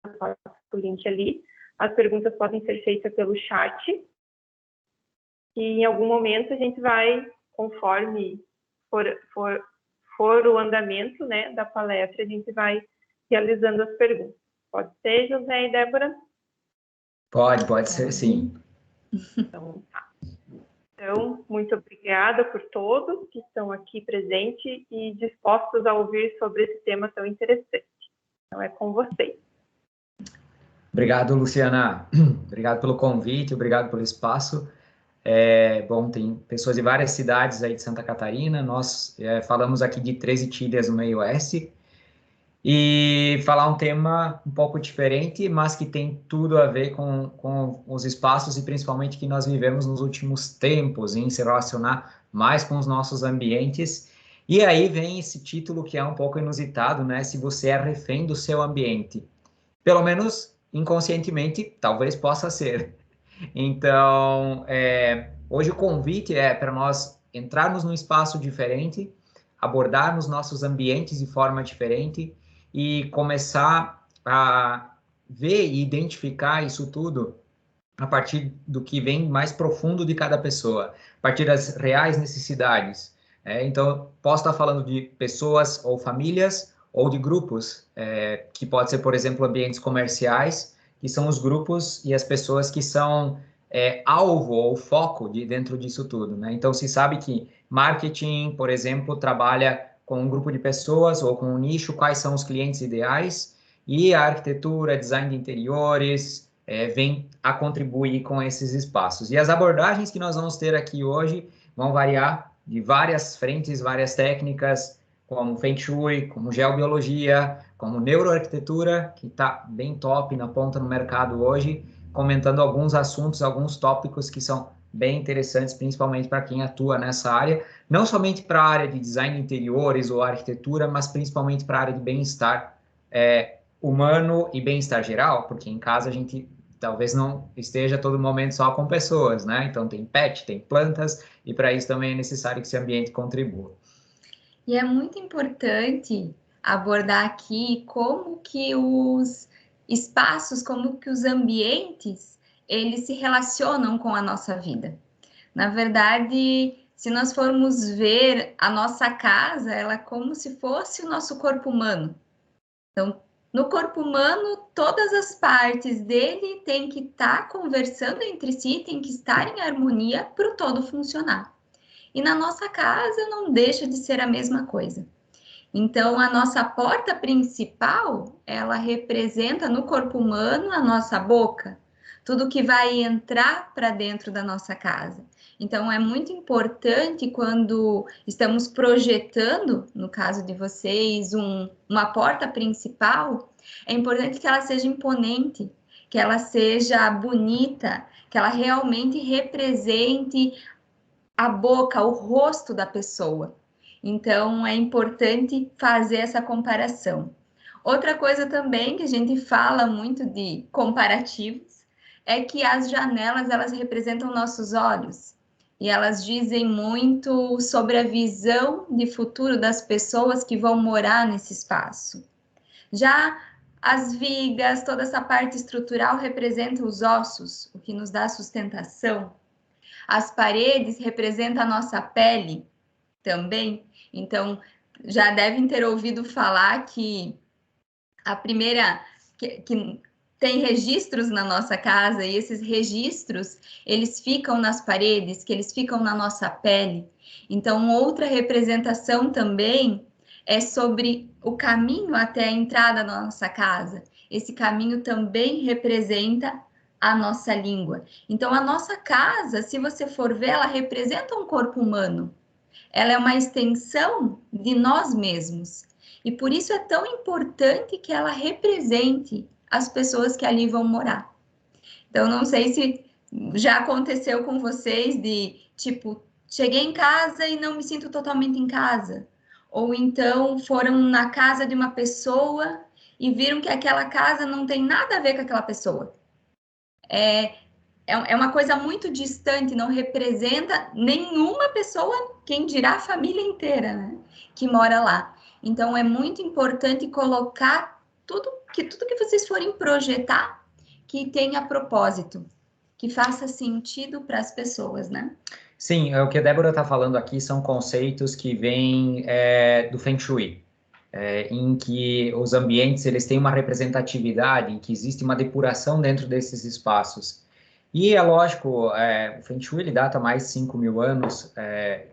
passo o link ali. As perguntas podem ser feitas pelo chat. E em algum momento a gente vai, conforme for o andamento, né, da palestra, a gente vai realizando as perguntas. Pode ser, José e Débora? Pode ser, sim. Então, tá. Então, muito obrigada por todos que estão aqui presentes e dispostos a ouvir sobre esse tema tão interessante. Então, é com vocês. Obrigado, Luciana. Obrigado pelo convite, obrigado pelo espaço. Bom, tem pessoas de várias cidades aí de Santa Catarina, nós falamos aqui de 13 Tílias no meio oeste, e falar um tema um pouco diferente, mas que tem tudo a ver com os espaços e principalmente que nós vivemos nos últimos tempos, em se relacionar mais com os nossos ambientes. E aí vem esse título que é um pouco inusitado, né? Se você é refém do seu ambiente. Pelo menos inconscientemente, talvez possa ser. Então, hoje o convite é para nós entrarmos num espaço diferente, abordarmos nossos ambientes de forma diferente e começar a ver e identificar isso tudo a partir do que vem mais profundo de cada pessoa, a partir das reais necessidades. Então, posso estar falando de pessoas ou famílias ou de grupos, que pode ser, por exemplo, ambientes comerciais, que são os grupos e as pessoas que são alvo ou foco dentro disso tudo, né? Então, se sabe que marketing, por exemplo, trabalha com um grupo de pessoas ou com um nicho, quais são os clientes ideais, e a arquitetura, design de interiores, vem a contribuir com esses espaços. E as abordagens que nós vamos ter aqui hoje vão variar de várias frentes, várias técnicas, como Feng Shui, como geobiologia, como neuroarquitetura, que está bem top na ponta no mercado hoje, comentando alguns assuntos, alguns tópicos que são bem interessantes, principalmente para quem atua nessa área, não somente para a área de design de interiores ou arquitetura, mas principalmente para a área de bem-estar humano e bem-estar geral, porque em casa a gente talvez não esteja todo momento só com pessoas, né? Então tem pet, tem plantas, e para isso também é necessário que esse ambiente contribua. E é muito importante abordar aqui como que os espaços, como que os ambientes, eles se relacionam com a nossa vida. Na verdade, se nós formos ver a nossa casa, ela é como se fosse o nosso corpo humano. Então, no corpo humano, todas as partes dele têm que estar conversando entre si, têm que estar em harmonia para o todo funcionar. E na nossa casa não deixa de ser a mesma coisa. Então, a nossa porta principal, ela representa no corpo humano a nossa boca, tudo que vai entrar para dentro da nossa casa. Então, é muito importante quando estamos projetando, no caso de vocês, uma porta principal, é importante que ela seja imponente, que ela seja bonita, que ela realmente represente a boca, o rosto da pessoa. Então, é importante fazer essa comparação. Outra coisa também que a gente fala muito de comparativos é que as janelas, elas representam nossos olhos e elas dizem muito sobre a visão de futuro das pessoas que vão morar nesse espaço. Já as vigas, toda essa parte estrutural representa os ossos, o que nos dá sustentação. As paredes representam a nossa pele também. Então, já devem ter ouvido falar que a primeira... que tem registros na nossa casa e esses registros, eles ficam nas paredes, que eles ficam na nossa pele. Então, outra representação também é sobre o caminho até a entrada da nossa casa. Esse caminho também representa a nossa língua. Então, a nossa casa, se você for ver, ela representa um corpo humano. Ela é uma extensão de nós mesmos. E por isso é tão importante que ela represente as pessoas que ali vão morar. Então, não sei se já aconteceu com vocês de, tipo, cheguei em casa e não me sinto totalmente em casa. Ou então foram na casa de uma pessoa e viram que aquela casa não tem nada a ver com aquela pessoa. É uma coisa muito distante, não representa nenhuma pessoa, quem dirá a família inteira, né, que mora lá. Então, é muito importante colocar tudo que vocês forem projetar que tenha propósito, que faça sentido para as pessoas, né? Sim, o que a Débora está falando aqui são conceitos que vêm do Feng Shui, em que os ambientes eles têm uma representatividade, em que existe uma depuração dentro desses espaços. E é lógico, o Feng Shui ele data mais de 5.000 anos,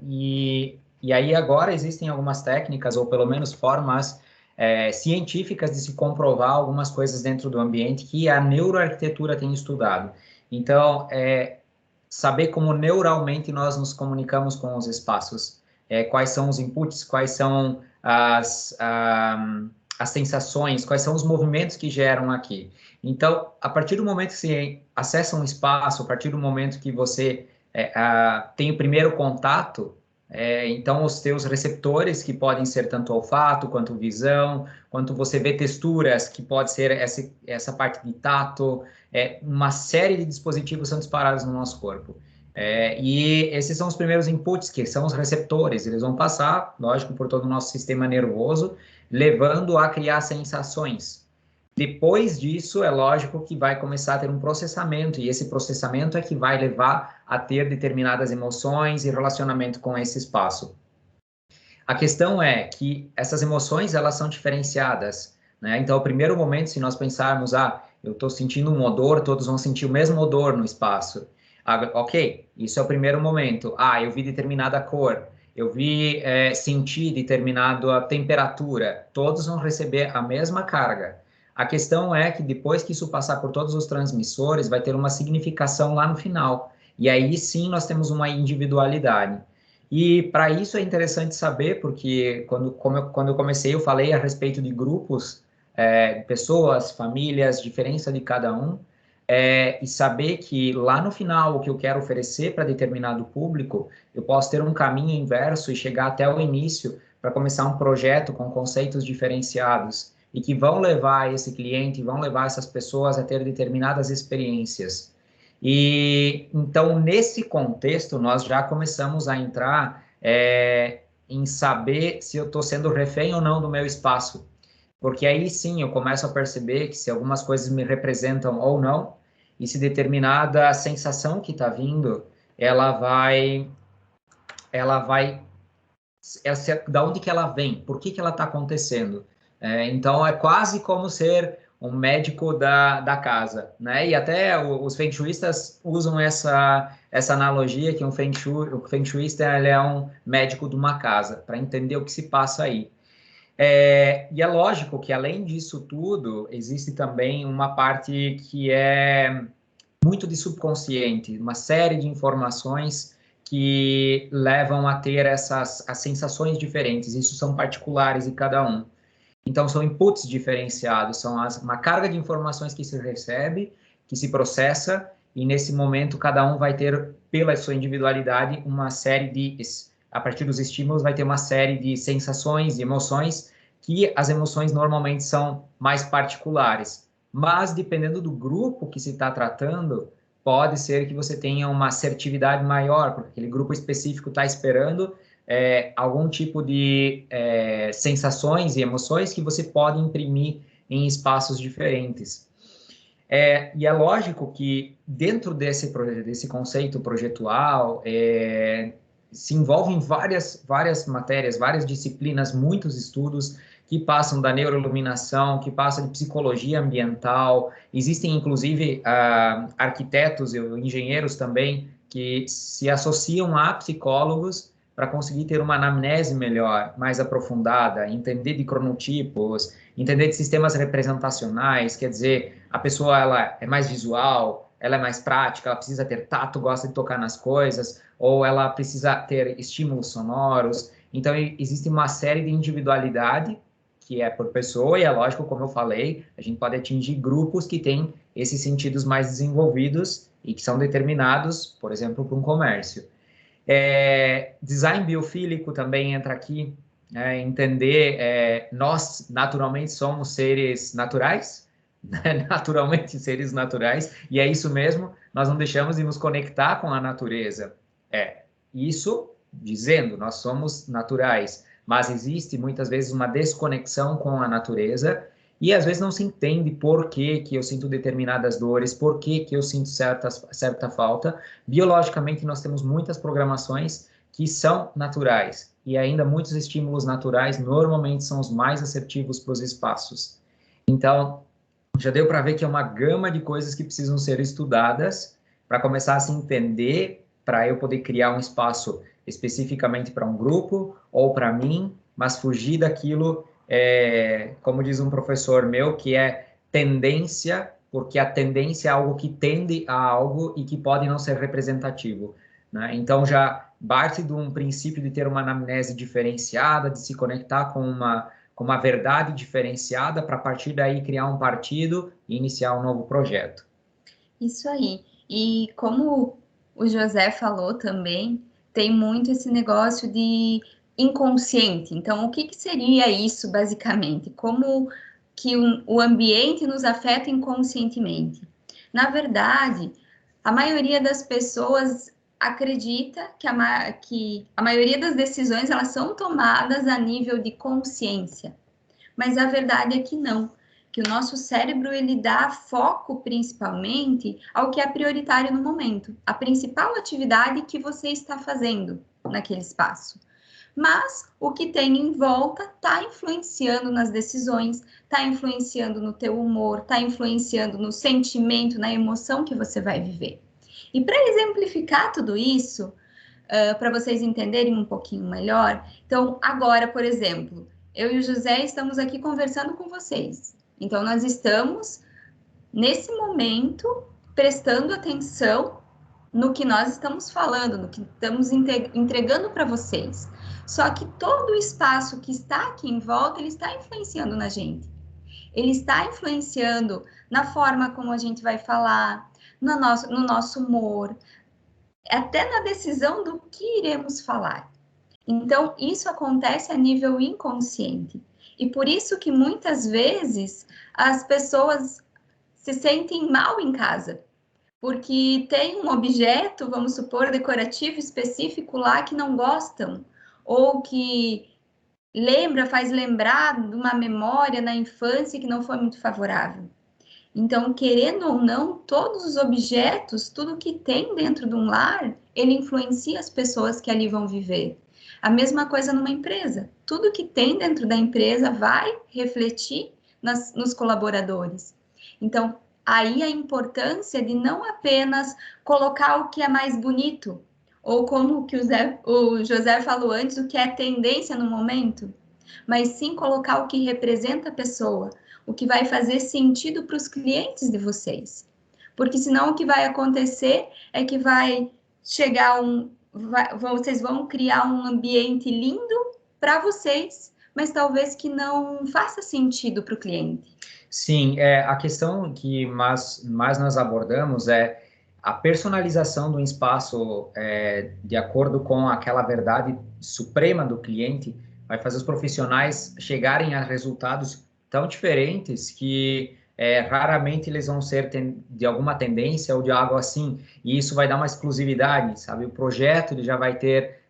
e aí agora existem algumas técnicas, ou pelo menos formas científicas de se comprovar algumas coisas dentro do ambiente que a neuroarquitetura tem estudado. Então, saber como neuralmente nós nos comunicamos com os espaços, quais são os inputs, quais são as sensações, quais são os movimentos que geram aqui. Então, a partir do momento que você acessa um espaço, a partir do momento que você tem o primeiro contato, então os teus receptores, que podem ser tanto olfato, quanto visão, quanto você vê texturas, que pode ser essa parte de tato, uma série de dispositivos são disparados no nosso corpo. E esses são os primeiros inputs, que são os receptores. Eles vão passar, lógico, por todo o nosso sistema nervoso, levando a criar sensações. Depois disso, é lógico que vai começar a ter um processamento, e esse processamento é que vai levar a ter determinadas emoções e relacionamento com esse espaço. A questão é que essas emoções, elas são diferenciadas, né? Então, o primeiro momento, se nós pensarmos, eu estou sentindo um odor, todos vão sentir o mesmo odor no espaço. Ok, isso é o primeiro momento. Eu vi determinada cor, eu senti determinada temperatura, todos vão receber a mesma carga. A questão é que depois que isso passar por todos os transmissores, vai ter uma significação lá no final. E aí sim nós temos uma individualidade. E para isso é interessante saber, porque quando eu comecei, eu falei a respeito de grupos, pessoas, famílias, diferença de cada um, e saber que lá no final o que eu quero oferecer para determinado público, eu posso ter um caminho inverso e chegar até o início para começar um projeto com conceitos diferenciados e que vão levar esse cliente, vão levar essas pessoas a ter determinadas experiências. E então, nesse contexto, nós já começamos a entrar em saber se eu estou sendo refém ou não do meu espaço. Porque aí sim eu começo a perceber que se algumas coisas me representam ou não, e se determinada sensação que está vindo, da onde que ela vem, por que ela está acontecendo. Então, é quase como ser um médico da casa, né? E até os feng shuistas usam essa analogia que o feng shuista ele é um médico de uma casa, para entender o que se passa aí. E é lógico que, além disso tudo, existe também uma parte que é muito de subconsciente, uma série de informações que levam a ter as sensações diferentes. Isso são particulares de cada um. Então, são inputs diferenciados, são uma carga de informações que se recebe, que se processa, e nesse momento cada um vai ter, pela sua individualidade, uma série a partir dos estímulos, vai ter uma série de sensações e emoções, que as emoções normalmente são mais particulares. Mas, dependendo do grupo que se está tratando, pode ser que você tenha uma assertividade maior, porque aquele grupo específico está esperando algum tipo de sensações e emoções que você pode imprimir em espaços diferentes. E é lógico que dentro desse conceito projetual se envolvem várias matérias, várias disciplinas, muitos estudos que passam da neuroiluminação, que passam de psicologia ambiental. Existem, inclusive, arquitetos e engenheiros também que se associam a psicólogos para conseguir ter uma anamnese melhor, mais aprofundada, entender de cronotipos, entender de sistemas representacionais, quer dizer, a pessoa ela é mais visual, ela é mais prática, ela precisa ter tato, gosta de tocar nas coisas, ou ela precisa ter estímulos sonoros. Então, existe uma série de individualidade que é por pessoa, e é lógico, como eu falei, a gente pode atingir grupos que têm esses sentidos mais desenvolvidos e que são determinados, por exemplo, para um comércio. Design biofílico também entra aqui, entender, nós naturalmente somos seres naturais, né? Naturalmente seres naturais, e é isso mesmo, nós não deixamos de nos conectar com a natureza. Isso dizendo, nós somos naturais, mas existe muitas vezes uma desconexão com a natureza, e às vezes não se entende por que eu sinto determinadas dores, por que eu sinto certa falta. Biologicamente, nós temos muitas programações que são naturais, e ainda muitos estímulos naturais normalmente são os mais assertivos para os espaços. Então, já deu para ver que é uma gama de coisas que precisam ser estudadas para começar a se entender, para eu poder criar um espaço especificamente para um grupo ou para mim, mas fugir daquilo, como diz um professor meu, que é tendência, porque a tendência é algo que tende a algo e que pode não ser representativo, né? Então, já parte de um princípio de ter uma anamnese diferenciada, de se conectar com uma verdade diferenciada, para a partir daí criar um partido e iniciar um novo projeto. Isso aí. E como o José falou também, tem muito esse negócio de inconsciente. Então, o que seria isso, basicamente? Como que o ambiente nos afeta inconscientemente? Na verdade, a maioria das pessoas acredita que a maioria das decisões elas são tomadas a nível de consciência. Mas a verdade é que não, que o nosso cérebro ele dá foco principalmente ao que é prioritário no momento, a principal atividade que você está fazendo naquele espaço. Mas o que tem em volta está influenciando nas decisões, está influenciando no teu humor, está influenciando no sentimento, na emoção que você vai viver. E para exemplificar tudo isso, para vocês entenderem um pouquinho melhor, então agora, por exemplo, eu e o José estamos aqui conversando com vocês. Então, nós estamos, nesse momento, prestando atenção no que nós estamos falando, no que estamos entregando para vocês. Só que todo o espaço que está aqui em volta, ele está influenciando na gente. Ele está influenciando na forma como a gente vai falar, no nosso humor, até na decisão do que iremos falar. Então, isso acontece a nível inconsciente. E por isso que muitas vezes as pessoas se sentem mal em casa, porque tem um objeto, vamos supor, decorativo específico lá que não gostam, ou que faz lembrar de uma memória na infância que não foi muito favorável. Então, querendo ou não, todos os objetos, tudo que tem dentro de um lar, ele influencia as pessoas que ali vão viver. A mesma coisa numa empresa. Tudo que tem dentro da empresa vai refletir nos colaboradores. Então, aí a importância de não apenas colocar o que é mais bonito, ou como que o José falou antes, o que é tendência no momento, mas sim colocar o que representa a pessoa, o que vai fazer sentido para os clientes de vocês. Porque senão o que vai acontecer é que vai chegar vocês vão criar um ambiente lindo para vocês, mas talvez que não faça sentido para o cliente. Sim, a questão que mais nós abordamos é a personalização do espaço de acordo com aquela verdade suprema do cliente, vai fazer os profissionais chegarem a resultados tão diferentes que raramente eles vão ser de alguma tendência ou de algo assim, e isso vai dar uma exclusividade, sabe? O projeto ele já vai ter,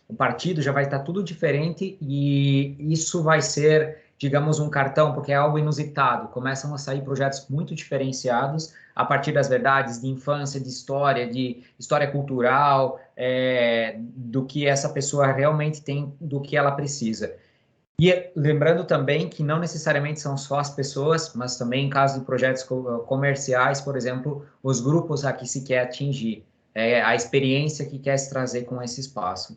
o partido já vai estar tudo diferente, e isso vai ser, digamos, um cartão, porque é algo inusitado. Começam a sair projetos muito diferenciados a partir das verdades de infância, de história cultural, do que essa pessoa realmente tem, do que ela precisa. E lembrando também que não necessariamente são só as pessoas, mas também em caso de projetos comerciais, por exemplo, os grupos a que se quer atingir, a experiência que quer se trazer com esse espaço.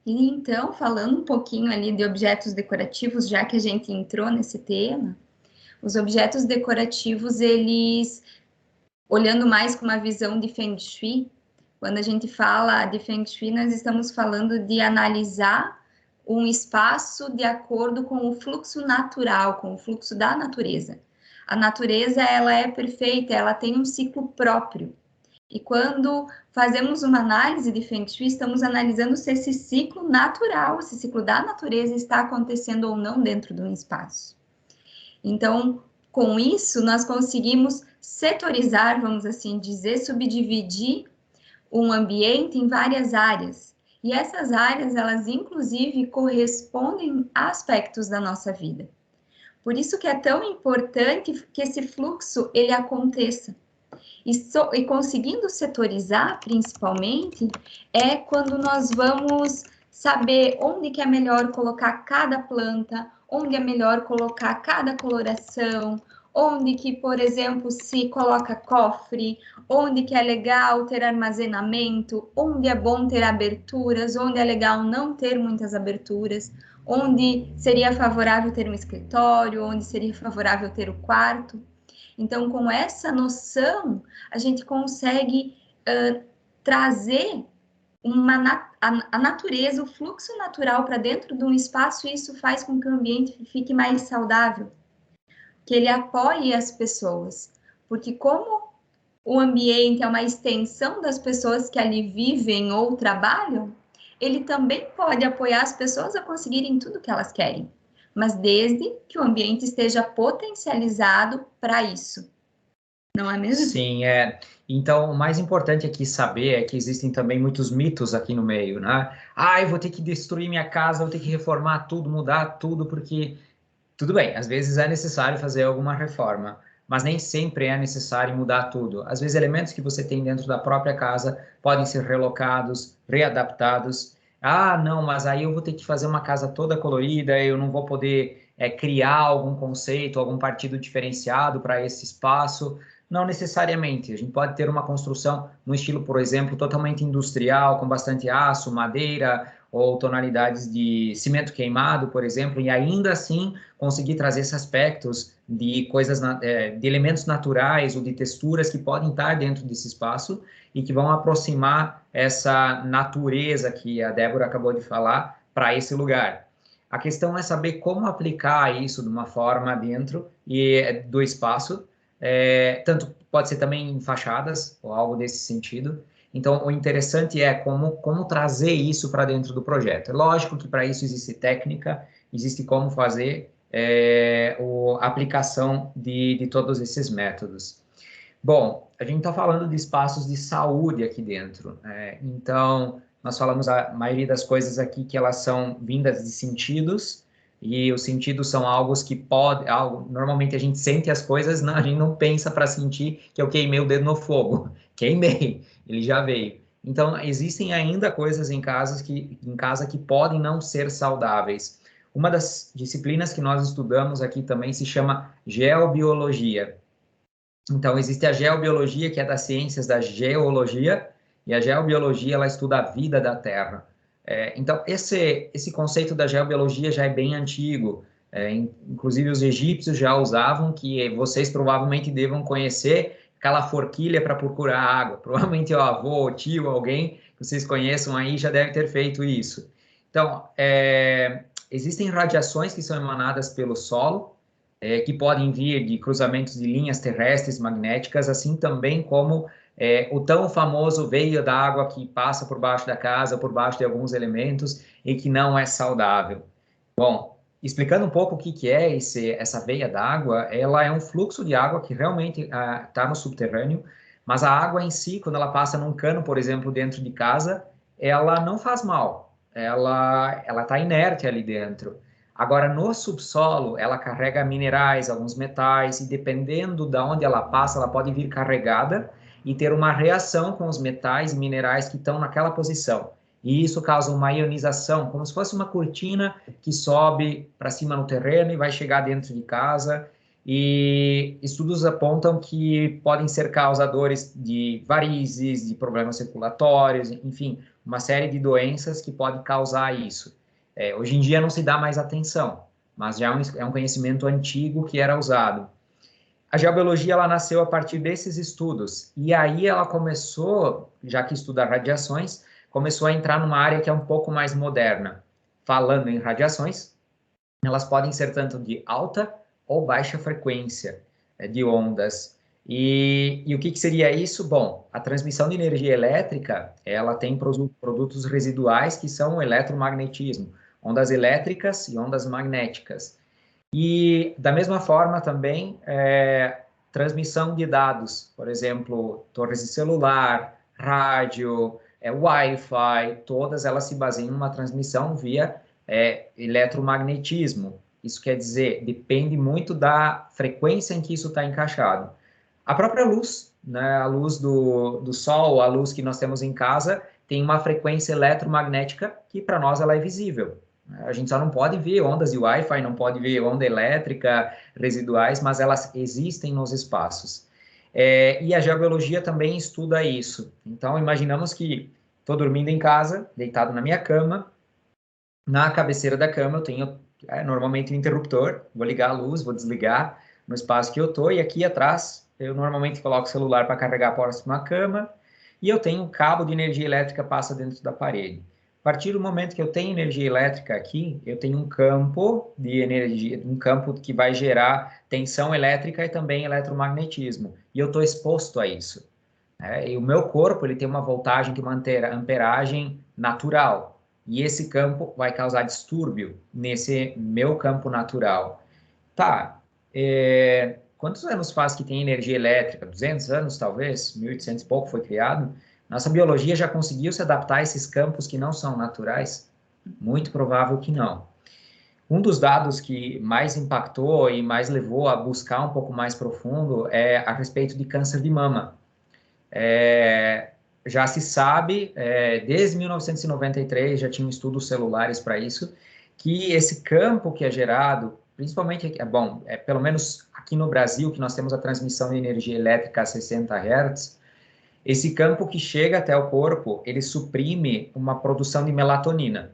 E então, falando um pouquinho ali de objetos decorativos, já que a gente entrou nesse tema, os objetos decorativos, eles, olhando mais com uma visão de Feng Shui, quando a gente fala de Feng Shui, nós estamos falando de analisar um espaço de acordo com o fluxo natural, com o fluxo da natureza. A natureza, ela é perfeita, ela tem um ciclo próprio. E quando fazemos uma análise de Feng Shui, estamos analisando se esse ciclo natural, esse ciclo da natureza está acontecendo ou não dentro de um espaço. Então, com isso, nós conseguimos setorizar, vamos assim dizer, subdividir um ambiente em várias áreas. E essas áreas, elas inclusive correspondem a aspectos da nossa vida. Por isso que é tão importante que esse fluxo ele aconteça. E conseguindo setorizar, principalmente, é quando nós vamos saber onde que é melhor colocar cada planta, onde é melhor colocar cada coloração, onde que, por exemplo, se coloca cofre, onde que é legal ter armazenamento, onde é bom ter aberturas, onde é legal não ter muitas aberturas, onde seria favorável ter um escritório, onde seria favorável ter o quarto. Então, com essa noção, a gente consegue trazer a natureza, o fluxo natural para dentro de um espaço, e isso faz com que o ambiente fique mais saudável, que ele apoie as pessoas. Porque como o ambiente é uma extensão das pessoas que ali vivem ou trabalham, ele também pode apoiar as pessoas a conseguirem tudo que elas querem, mas desde que o ambiente esteja potencializado para isso. Não é mesmo? Sim, é. Então, o mais importante aqui saber é que existem também muitos mitos aqui no meio, né? Ah, eu vou ter que destruir minha casa, vou ter que reformar tudo, mudar tudo, porque tudo bem, às vezes é necessário fazer alguma reforma, mas nem sempre é necessário mudar tudo. Às vezes, elementos que você tem dentro da própria casa podem ser relocados, readaptados. Ah, não, mas aí eu vou ter que fazer uma casa toda colorida, eu não vou poder criar algum conceito, algum partido diferenciado para esse espaço. Não necessariamente. A gente pode ter uma construção no estilo, por exemplo, totalmente industrial, com bastante aço, madeira, ou tonalidades de cimento queimado, por exemplo, e ainda assim conseguir trazer esses aspectos de coisas, de elementos naturais ou de texturas que podem estar dentro desse espaço e que vão aproximar essa natureza que a Débora acabou de falar para esse lugar. A questão é saber como aplicar isso de uma forma dentro do espaço, tanto pode ser também em fachadas ou algo desse sentido. Então, o interessante é como trazer isso para dentro do projeto. É lógico que para isso existe técnica, existe como fazer a aplicação de todos esses métodos. Bom, a gente está falando de espaços de saúde aqui dentro. Então, nós falamos a maioria das coisas aqui que elas são vindas de sentidos, e os sentidos são algo que normalmente a gente sente as coisas, não, a gente não pensa para sentir que eu queimei o dedo no fogo. Queimei, ele já veio. Então, existem ainda coisas em casa que podem não ser saudáveis. Uma das disciplinas que nós estudamos aqui também se chama geobiologia. Então, existe a geobiologia, que é das ciências da geologia, e a geobiologia, ela estuda a vida da Terra. Então, esse conceito da geobiologia já é bem antigo, inclusive os egípcios já usavam, que vocês provavelmente devam conhecer aquela forquilha para procurar água. Provavelmente o avô, o tio, alguém que vocês conheçam aí já deve ter feito isso. Então, existem radiações que são emanadas pelo solo, que podem vir de cruzamentos de linhas terrestres magnéticas, assim também como o tão famoso veio da água que passa por baixo da casa, por baixo de alguns elementos, e que não é saudável. Bom, explicando um pouco o que é essa veia d'água, ela é um fluxo de água que realmente está no subterrâneo, mas a água em si, quando ela passa num cano, por exemplo, dentro de casa, ela não faz mal, ela está inerte ali dentro. Agora, no subsolo, ela carrega minerais, alguns metais, e dependendo de onde ela passa, ela pode vir carregada e ter uma reação com os metais e minerais que estão naquela posição. E isso causa uma ionização, como se fosse uma cortina que sobe para cima no terreno e vai chegar dentro de casa. E estudos apontam que podem ser causadores de varizes, de problemas circulatórios, enfim, uma série de doenças que podem causar isso. Hoje em dia não se dá mais atenção, mas já é um conhecimento antigo que era usado. A geobiologia, ela nasceu a partir desses estudos, e aí ela começou, já que estuda radiações, começou a entrar numa área que é um pouco mais moderna. Falando em radiações, elas podem ser tanto de alta ou baixa frequência de ondas. E o que seria isso? Bom, a transmissão de energia elétrica, ela tem produtos residuais que são o eletromagnetismo, ondas elétricas e ondas magnéticas. E, da mesma forma, também, transmissão de dados, por exemplo, torres de celular, rádio, Wi-Fi, todas elas se baseiam numa transmissão via eletromagnetismo. Isso quer dizer, depende muito da frequência em que isso está encaixado. A própria luz, né, a luz do sol, a luz que nós temos em casa, tem uma frequência eletromagnética que para nós ela é visível. A gente só não pode ver ondas de Wi-Fi, não pode ver onda elétrica residuais, mas elas existem nos espaços. E a geobiologia também estuda isso. Então, imaginamos que estou dormindo em casa, deitado na minha cama, na cabeceira da cama eu tenho normalmente um interruptor, vou ligar a luz, vou desligar no espaço que eu estou, e aqui atrás eu normalmente coloco o celular para carregar próximo à cama, e eu tenho um cabo de energia elétrica que passa dentro da parede. A partir do momento que eu tenho energia elétrica aqui, eu tenho um campo de energia, um campo que vai gerar tensão elétrica e também eletromagnetismo, e eu estou exposto a isso. E o meu corpo ele tem uma voltagem, tem uma amperagem natural, e esse campo vai causar distúrbio nesse meu campo natural. Tá, quantos anos faz que tem energia elétrica? 200 anos, talvez? 1800 e pouco foi criado? Nossa biologia já conseguiu se adaptar a esses campos que não são naturais? Muito provável que não. Um dos dados que mais impactou e mais levou a buscar um pouco mais profundo é a respeito de câncer de mama. Já se sabe, desde 1993, já tinham estudos celulares para isso, que esse campo que é gerado, principalmente, pelo menos aqui no Brasil, que nós temos a transmissão de energia elétrica a 60 Hz, esse campo que chega até o corpo, ele suprime uma produção de melatonina.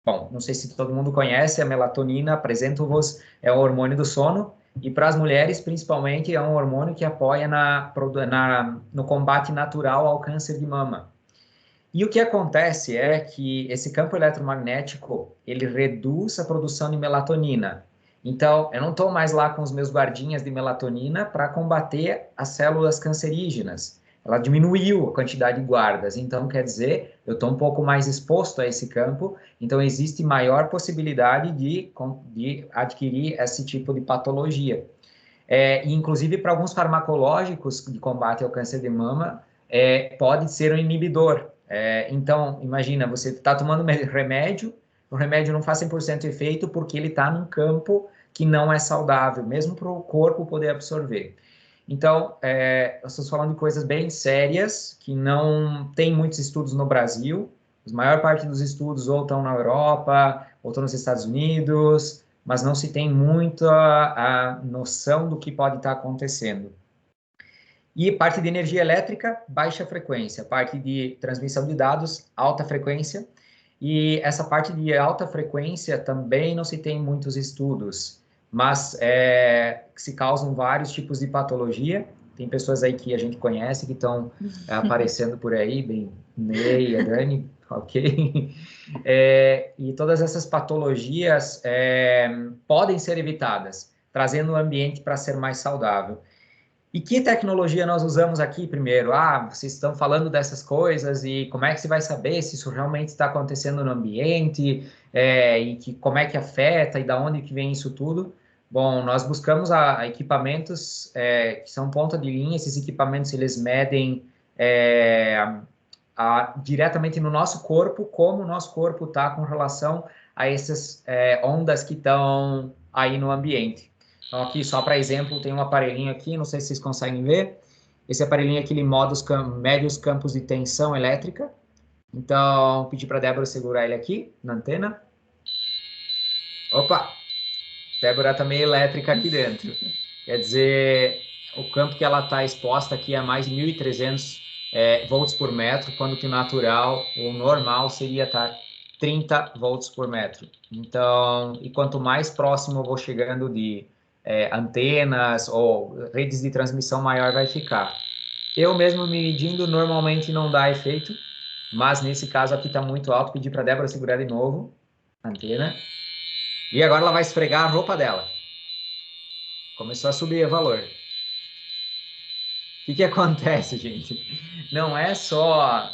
Bom, não sei se todo mundo conhece, a melatonina, apresento-vos, é o hormônio do sono, e para as mulheres, principalmente, é um hormônio que apoia no combate natural ao câncer de mama. E o que acontece é que esse campo eletromagnético, ele reduz a produção de melatonina. Então, eu não estou mais lá com os meus guardinhas de melatonina para combater as células cancerígenas. Ela diminuiu a quantidade de guardas, então quer dizer, eu estou um pouco mais exposto a esse campo, então existe maior possibilidade de adquirir esse tipo de patologia. E inclusive para alguns farmacológicos de combate ao câncer de mama, pode ser um inibidor. Então, imagina, você está tomando remédio, o remédio não faz 100% efeito porque ele está num campo que não é saudável, mesmo para o corpo poder absorver. Então, nós estamos falando de coisas bem sérias, que não tem muitos estudos no Brasil. A maior parte dos estudos ou estão na Europa, ou estão nos Estados Unidos, mas não se tem muita a noção do que pode estar acontecendo. E parte de energia elétrica, baixa frequência. Parte de transmissão de dados, alta frequência. E essa parte de alta frequência também não se tem muitos estudos, mas se causam vários tipos de patologia. Tem pessoas aí que a gente conhece que estão aparecendo por aí, bem, Ney, a Dani, ok? E todas essas patologias podem ser evitadas, trazendo o ambiente para ser mais saudável. E que tecnologia nós usamos aqui primeiro? Vocês estão falando dessas coisas e como é que você vai saber se isso realmente está acontecendo no ambiente e como é que afeta e da onde que vem isso tudo? Bom, nós buscamos equipamentos que são ponta de linha. Esses equipamentos eles medem diretamente no nosso corpo como o nosso corpo está com relação a essas ondas que estão aí no ambiente. Então, aqui, só para exemplo, tem um aparelhinho aqui, não sei se vocês conseguem ver. Esse aparelhinho aqui, ele mede os campos de tensão elétrica. Então, pedi para a Débora segurar ele aqui, na antena. Opa! Débora está meio elétrica aqui dentro. Quer dizer, o campo que ela está exposta aqui é mais de 1.300 volts por metro, quando que o natural, ou normal, seria estar 30 volts por metro. Então, e quanto mais próximo eu vou chegando de antenas ou redes de transmissão, maior vai ficar. Eu mesmo me medindo normalmente não dá efeito, mas nesse caso aqui está muito alto. Pedi para a Débora segurar de novo a antena. E agora ela vai esfregar a roupa dela. Começou a subir o valor. O que acontece, gente? Não é só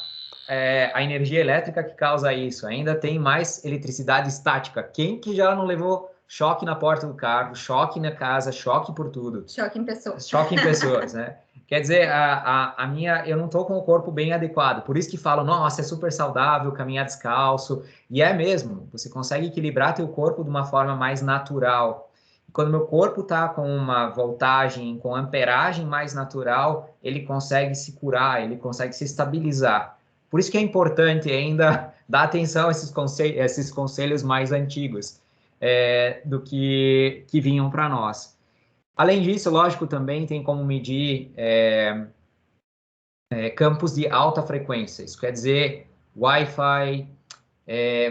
a energia elétrica que causa isso, ainda tem mais eletricidade estática. Quem que já não levou choque na porta do carro, choque na casa, choque por tudo? Choque em pessoas. Choque em pessoas, né? Quer dizer, eu não estou com o corpo bem adequado. Por isso que falo, nossa, é super saudável caminhar descalço. E é mesmo, você consegue equilibrar teu corpo de uma forma mais natural. Quando meu corpo está com uma voltagem, com amperagem mais natural, ele consegue se curar, ele consegue se estabilizar. Por isso que é importante ainda dar atenção a esses conselhos mais antigos do que vinham para nós. Além disso, lógico, também tem como medir campos de alta frequência. Isso quer dizer Wi-Fi,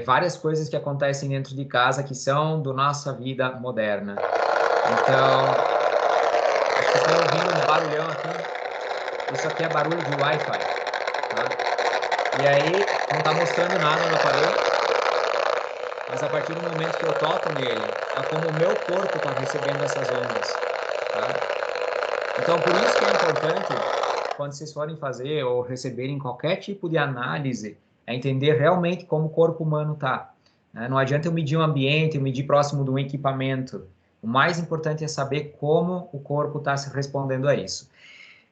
várias coisas que acontecem dentro de casa que são da nossa vida moderna. Então, acho que estão ouvindo um barulhão aqui. Isso aqui é barulho de Wi-Fi, tá? E aí, não está mostrando nada no aparelho, mas a partir do momento que eu toco nele, é como o meu corpo está recebendo essas ondas, tá? Então, por isso que é importante, quando vocês forem fazer ou receberem qualquer tipo de análise, é entender realmente como o corpo humano está. Não adianta eu medir um ambiente, eu medir próximo de um equipamento. O mais importante é saber como o corpo está se respondendo a isso.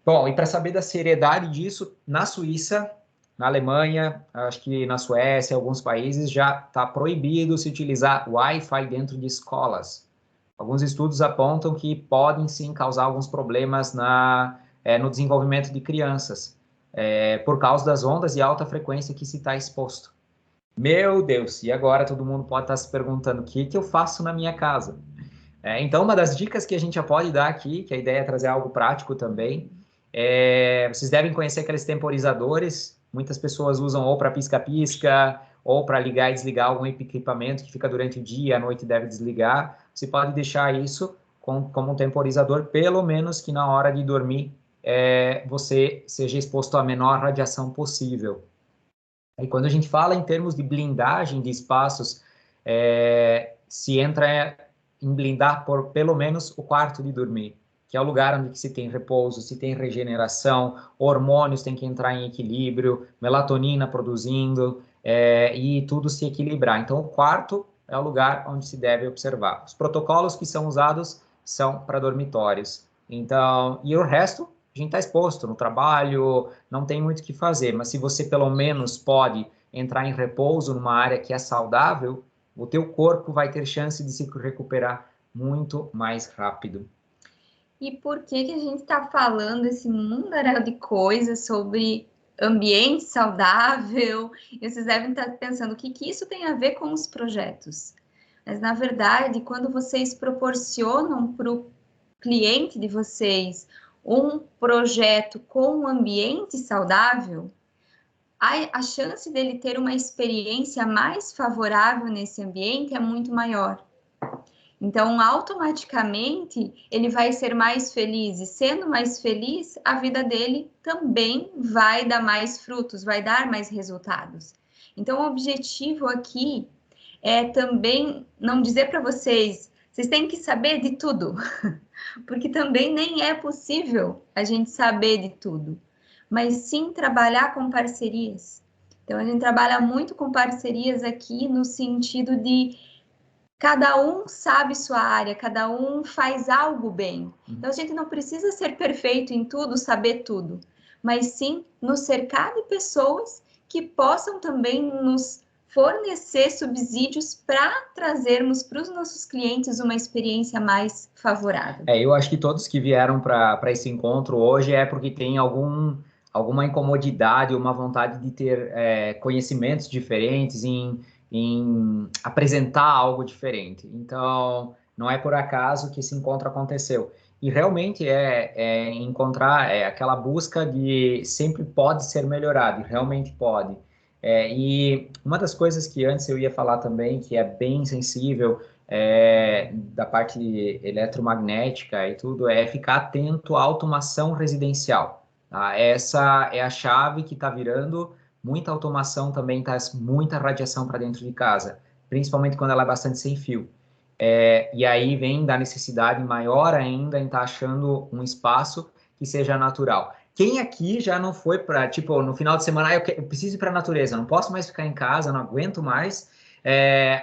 Bom, e para saber da seriedade disso, na Suíça, na Alemanha, acho que na Suécia, alguns países, já está proibido se utilizar Wi-Fi dentro de escolas. Alguns estudos apontam que podem sim causar alguns problemas no desenvolvimento de crianças, por causa das ondas de alta frequência que se está exposto. Meu Deus, e agora todo mundo pode estar se perguntando, o que eu faço na minha casa? Então, uma das dicas que a gente já pode dar aqui, que a ideia é trazer algo prático também, vocês devem conhecer aqueles temporizadores, muitas pessoas usam ou para pisca-pisca, ou para ligar e desligar algum equipamento que fica durante o dia, à noite deve desligar. Você pode deixar isso como um temporizador, pelo menos que na hora de dormir você seja exposto à menor radiação possível. E quando a gente fala em termos de blindagem de espaços, se entra em blindar por pelo menos o quarto de dormir, que é o lugar onde se tem repouso, se tem regeneração, hormônios têm que entrar em equilíbrio, melatonina produzindo, e tudo se equilibrar. Então, o quarto é o lugar onde se deve observar. Os protocolos que são usados são para dormitórios. Então, e o resto, a gente está exposto no trabalho, não tem muito o que fazer, mas se você pelo menos pode entrar em repouso numa área que é saudável, o teu corpo vai ter chance de se recuperar muito mais rápido. E por que a gente está falando esse mundaréu de coisas sobre ambiente saudável? E vocês devem estar pensando, o que isso tem a ver com os projetos? Mas, na verdade, quando vocês proporcionam para o cliente de vocês um projeto com um ambiente saudável, a chance dele ter uma experiência mais favorável nesse ambiente é muito maior. Então, automaticamente, ele vai ser mais feliz, e sendo mais feliz, a vida dele também vai dar mais frutos, vai dar mais resultados. Então, o objetivo aqui é também não dizer para vocês têm que saber de tudo, porque também nem é possível a gente saber de tudo, mas sim trabalhar com parcerias. Então, a gente trabalha muito com parcerias aqui no sentido de cada um sabe sua área, cada um faz algo bem. Então, a gente não precisa ser perfeito em tudo, saber tudo, mas sim nos cercar de pessoas que possam também nos fornecer subsídios para trazermos para os nossos clientes uma experiência mais favorável. Eu acho que todos que vieram para esse encontro hoje é porque tem alguma incomodidade, uma vontade de ter conhecimentos diferentes em apresentar algo diferente. Então, não é por acaso que esse encontro aconteceu. E realmente encontrar aquela busca de sempre pode ser melhorado, e realmente pode. E uma das coisas que antes eu ia falar também, que é bem sensível, da parte eletromagnética e tudo, é ficar atento à automação residencial. Tá? Essa é a chave que está virando. Muita automação também traz muita radiação para dentro de casa, principalmente quando ela é bastante sem fio. E aí vem da necessidade maior ainda em estar achando um espaço que seja natural. Quem aqui já não foi para, tipo, no final de semana, eu preciso ir para a natureza, não posso mais ficar em casa, não aguento mais,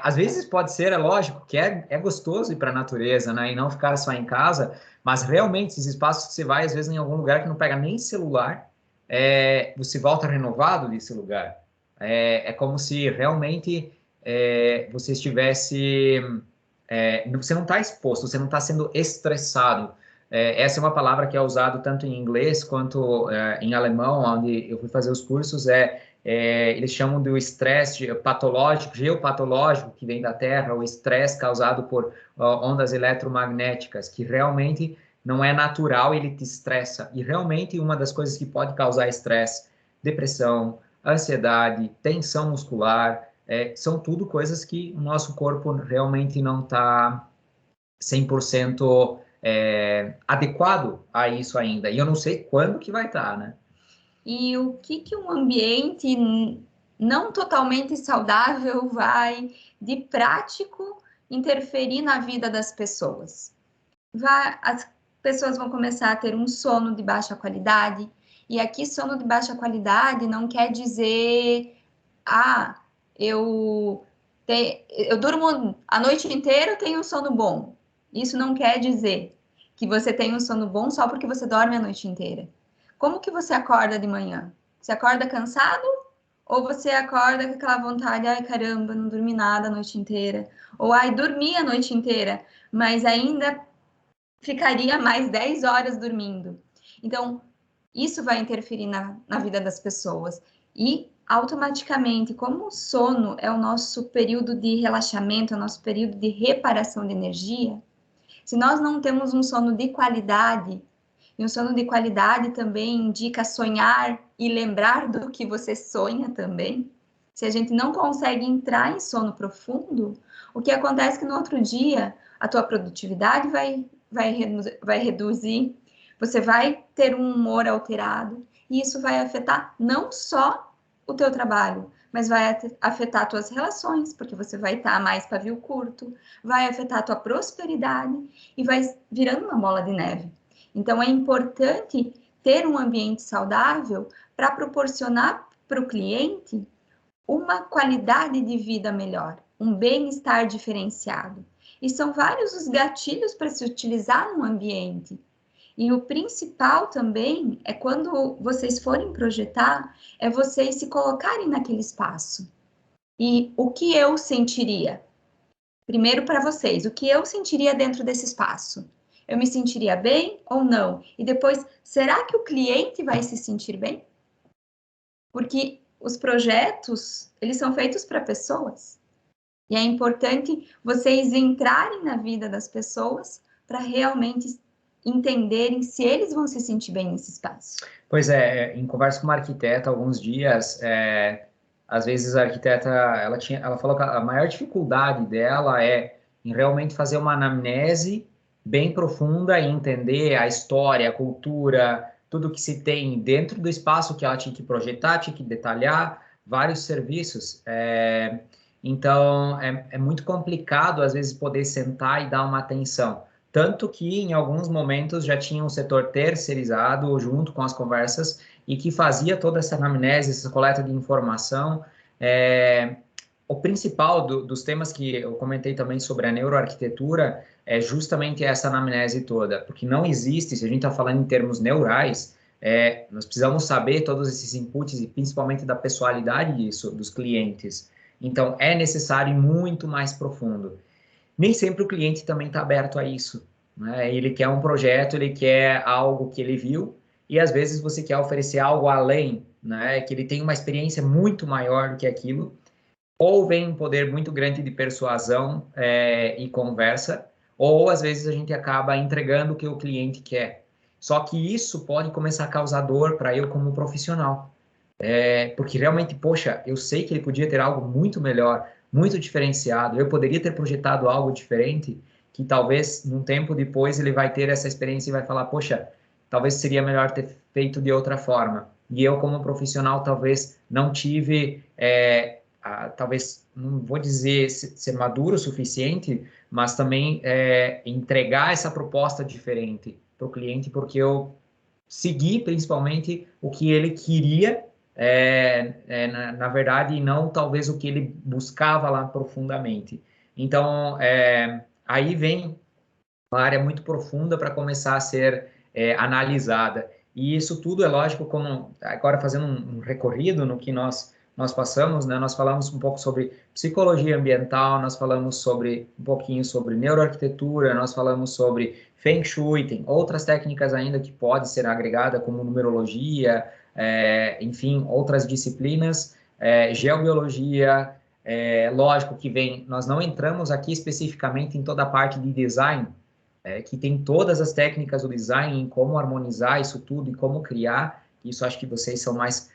Às vezes pode ser, é lógico, que é gostoso ir para a natureza, né? E não ficar só em casa, mas realmente esses espaços que você vai, às vezes, em algum lugar que não pega nem celular, você volta renovado desse lugar. É como se realmente você estivesse... você não está exposto, você não está sendo estressado. Essa é uma palavra que é usada tanto em inglês quanto em alemão, onde eu fui fazer os cursos, eles chamam do estresse patológico, geopatológico, que vem da Terra, o estresse causado por ondas eletromagnéticas, que realmente não é natural, ele te estressa. E realmente uma das coisas que pode causar estresse, depressão, ansiedade, tensão muscular, são tudo coisas que o nosso corpo realmente não está 100% adequado a isso ainda. E eu não sei quando que vai estar, né? E o que um ambiente não totalmente saudável vai, de prático, interferir na vida das pessoas? As pessoas vão começar a ter um sono de baixa qualidade, e aqui sono de baixa qualidade não quer dizer, eu durmo a noite inteira, eu tenho um sono bom. Isso não quer dizer que você tem um sono bom só porque você dorme a noite inteira. Como que você acorda de manhã? Você acorda cansado? Ou você acorda com aquela vontade, ai caramba, não dormi nada a noite inteira? Ou ai, dormi a noite inteira, mas ainda ficaria mais 10 horas dormindo. Então, isso vai interferir na vida das pessoas. E, automaticamente, como o sono é o nosso período de relaxamento, é o nosso período de reparação de energia, se nós não temos um sono de qualidade, e um sono de qualidade também indica sonhar e lembrar do que você sonha também, se a gente não consegue entrar em sono profundo, o que acontece é que no outro dia a tua produtividade vai reduzir, você vai ter um humor alterado, e isso vai afetar não só o teu trabalho, mas vai afetar tuas relações, porque você vai estar mais pavio curto, vai afetar a tua prosperidade e vai virando uma bola de neve. Então, é importante ter um ambiente saudável para proporcionar para o cliente uma qualidade de vida melhor, um bem-estar diferenciado. E são vários os gatilhos para se utilizar no ambiente. E o principal também é quando vocês forem projetar, é vocês se colocarem naquele espaço. E o que eu sentiria? Primeiro para vocês, o que eu sentiria dentro desse espaço? Eu me sentiria bem ou não? E depois, será que o cliente vai se sentir bem? Porque os projetos, eles são feitos para pessoas. E é importante vocês entrarem na vida das pessoas para realmente entenderem se eles vão se sentir bem nesse espaço. Pois é, em conversa com uma arquiteta alguns dias, às vezes a arquiteta, ela falou que a maior dificuldade dela é em realmente fazer uma anamnese bem profunda e entender a história, a cultura, tudo que se tem dentro do espaço que ela tinha que projetar, tinha que detalhar, vários serviços. Então, é muito complicado, às vezes, poder sentar e dar uma atenção. Tanto que, em alguns momentos, já tinha um setor terceirizado junto com as conversas e que fazia toda essa anamnese, essa coleta de informação. O principal dos temas que eu comentei também sobre a neuroarquitetura é justamente essa anamnese toda, porque não existe, se a gente está falando em termos neurais, nós precisamos saber todos esses inputs e principalmente da pessoalidade disso, dos clientes. Então, é necessário ir muito mais profundo. Nem sempre o cliente também está aberto a isso, né? Ele quer um projeto, ele quer algo que ele viu, e às vezes você quer oferecer algo além, né? Que ele tenha uma experiência muito maior do que aquilo, ou vem um poder muito grande de persuasão e conversa, ou às vezes a gente acaba entregando o que o cliente quer. Só que isso pode começar a causar dor para eu como profissional. Porque realmente, poxa, eu sei que ele podia ter algo muito melhor, muito diferenciado, eu poderia ter projetado algo diferente, que talvez, num tempo depois, ele vai ter essa experiência e vai falar, poxa, talvez seria melhor ter feito de outra forma. E eu, como profissional, talvez não tive, talvez, não vou dizer ser maduro o suficiente, mas também entregar essa proposta diferente para o cliente, porque eu segui, principalmente, o que ele queria, na verdade, e não talvez o que ele buscava lá profundamente. Então, aí vem uma área muito profunda para começar a ser analisada. E isso tudo é lógico, como agora fazendo um recorrido no que nós passamos, né? Nós falamos um pouco sobre psicologia ambiental, nós falamos sobre um pouquinho sobre neuroarquitetura, nós falamos sobre Feng Shui, tem outras técnicas ainda que podem ser agregadas, como numerologia, enfim, outras disciplinas, geobiologia, lógico que vem, nós não entramos aqui especificamente em toda a parte de design, que tem todas as técnicas do design, em como harmonizar isso tudo e como criar. Isso acho que vocês são mais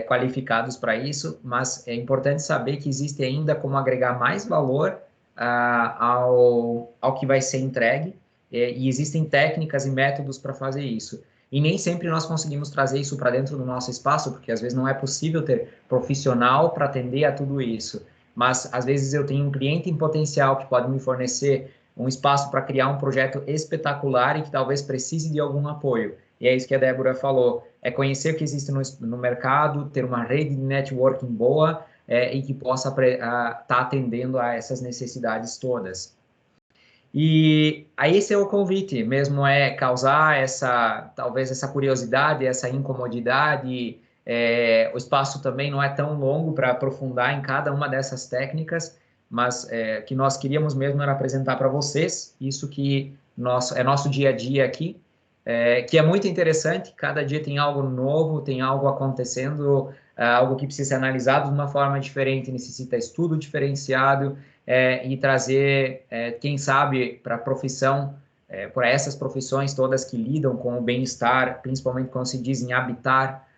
qualificados para isso, mas é importante saber que existe ainda como agregar mais valor ao que vai ser entregue, e existem técnicas e métodos para fazer isso. E nem sempre nós conseguimos trazer isso para dentro do nosso espaço, porque às vezes não é possível ter profissional para atender a tudo isso. Mas às vezes eu tenho um cliente em potencial que pode me fornecer um espaço para criar um projeto espetacular e que talvez precise de algum apoio. E é isso que a Débora falou, é conhecer o que existe no mercado, ter uma rede de networking boa e que possa estar atendendo a essas necessidades todas. E aí esse é o convite mesmo, é causar talvez essa curiosidade, essa incomodidade. O espaço também não é tão longo para aprofundar em cada uma dessas técnicas, mas que nós queríamos mesmo era apresentar para vocês isso que é nosso dia a dia aqui, que é muito interessante. Cada dia tem algo novo, tem algo acontecendo, algo que precisa ser analisado de uma forma diferente, necessita estudo diferenciado, e trazer, quem sabe, para a profissão, para essas profissões todas que lidam com o bem-estar, principalmente quando se diz em habitar,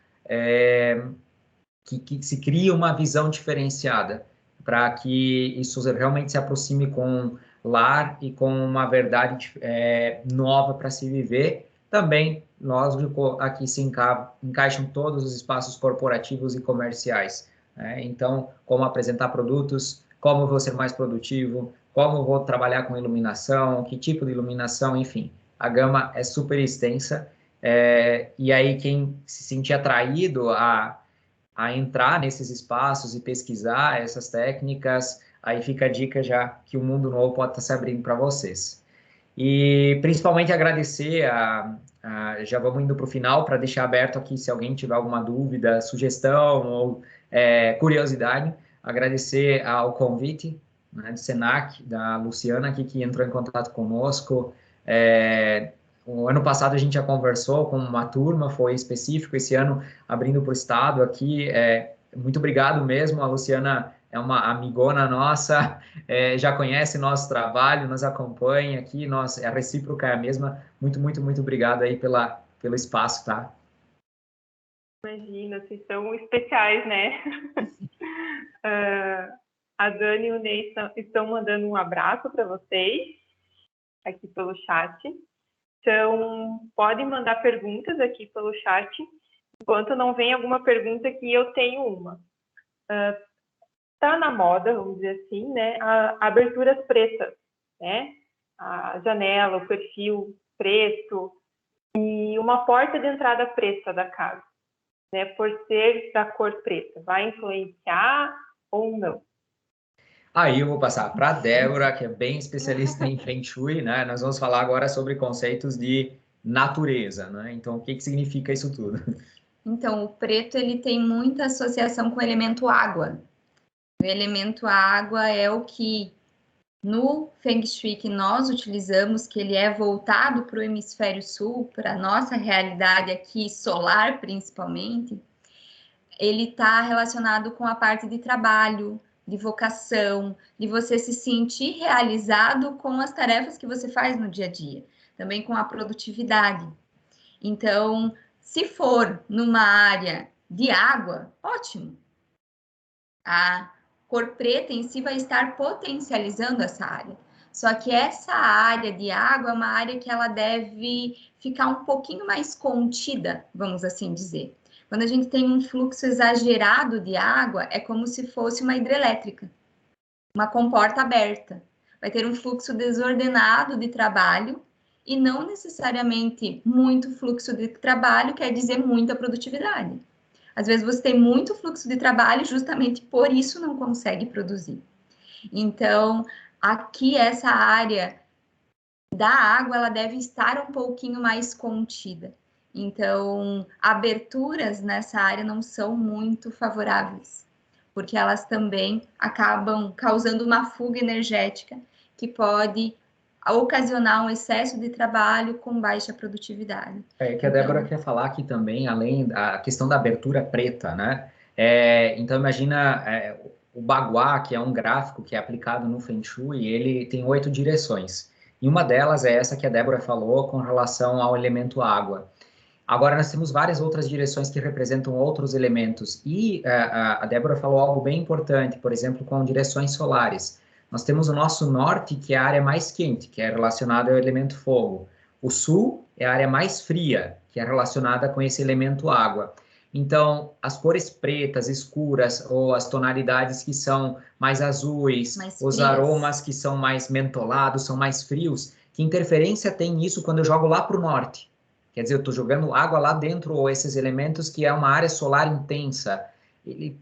que se cria uma visão diferenciada, para que isso realmente se aproxime com lar e com uma verdade nova para se viver. Também, lógico, aqui se encaixam todos os espaços corporativos e comerciais. Então, como apresentar produtos, como vou ser mais produtivo, como vou trabalhar com iluminação, que tipo de iluminação, enfim. A gama é super extensa, e aí quem se sentir atraído a entrar nesses espaços e pesquisar essas técnicas, aí fica a dica já que o mundo novo pode estar se abrindo para vocês. E principalmente agradecer já vamos indo para o final, para deixar aberto aqui se alguém tiver alguma dúvida, sugestão ou curiosidade, agradecer ao convite, né, do Senac, da Luciana aqui, que entrou em contato conosco. O ano passado a gente já conversou com uma turma, foi específico, esse ano abrindo para o estado aqui. Muito obrigado mesmo, a Luciana é uma amigona nossa, já conhece nosso trabalho, nos acompanha aqui, a recíproca é a mesma. Muito, muito, muito obrigado aí pelo espaço, tá? Imagina, vocês são especiais, né? A Dani e o Ney estão mandando um abraço para vocês, aqui pelo chat. Então, podem mandar perguntas aqui pelo chat, enquanto não vem alguma pergunta que eu tenho uma. Está na moda, vamos dizer assim, né, aberturas pretas, né? A janela, o perfil preto e uma porta de entrada preta da casa, né? Por ser da cor preta, vai influenciar ou não? Aí eu vou passar para a Débora, que é bem especialista em Feng Shui, né? Nós vamos falar agora sobre conceitos de natureza, né? Então, o que significa isso tudo? Então, o preto ele tem muita associação com o elemento água. O elemento água é o que no Feng Shui que nós utilizamos, que ele é voltado para o hemisfério sul, para a nossa realidade aqui solar principalmente, ele está relacionado com a parte de trabalho, de vocação, de você se sentir realizado com as tarefas que você faz no dia a dia, também com a produtividade. Então, se for numa área de água, ótimo. A cor preta em si vai estar potencializando essa área. Só que essa área de água é uma área que ela deve ficar um pouquinho mais contida, vamos assim dizer. Quando a gente tem um fluxo exagerado de água, é como se fosse uma hidrelétrica, uma comporta aberta. Vai ter um fluxo desordenado de trabalho e não necessariamente muito fluxo de trabalho quer dizer muita produtividade. Às vezes você tem muito fluxo de trabalho e justamente por isso não consegue produzir. Então, aqui essa área da água, ela deve estar um pouquinho mais contida. Então, aberturas nessa área não são muito favoráveis, porque elas também acabam causando uma fuga energética que pode ocasionar um excesso de trabalho com baixa produtividade. É que a Débora quer falar aqui também, além da questão da abertura preta, né? Então, imagina o Bagua, que é um gráfico que é aplicado no Feng Shui, ele tem 8 direções. E uma delas é essa que a Débora falou com relação ao elemento água. Agora, nós temos várias outras direções que representam outros elementos. E a Débora falou algo bem importante, por exemplo, com direções solares. Nós temos o nosso norte, que é a área mais quente, que é relacionada ao elemento fogo. O sul é a área mais fria, que é relacionada com esse elemento água. Então, as cores pretas, escuras, ou as tonalidades que são mais azuis, os aromas que são mais mentolados, são mais frios, que interferência tem isso quando eu jogo lá para o norte? Quer dizer, eu estou jogando água lá dentro, ou esses elementos que é uma área solar intensa.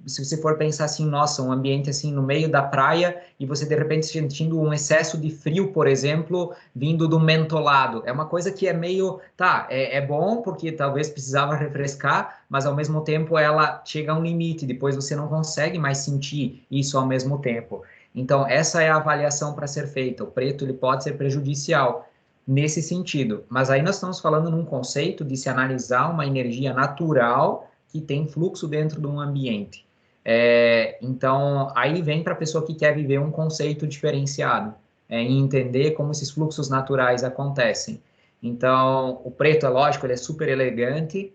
Se você for pensar assim, nossa, um ambiente assim no meio da praia e você de repente sentindo um excesso de frio, por exemplo, vindo do mentolado. É uma coisa que é meio, é bom porque talvez precisava refrescar, mas ao mesmo tempo ela chega a um limite, depois você não consegue mais sentir isso ao mesmo tempo. Então, essa é a avaliação para ser feita. O preto ele pode ser prejudicial nesse sentido. Mas aí nós estamos falando num conceito de se analisar uma energia natural que tem fluxo dentro de um ambiente. Então, aí vem para a pessoa que quer viver um conceito diferenciado, e entender como esses fluxos naturais acontecem. Então, o preto, é lógico, ele é super elegante,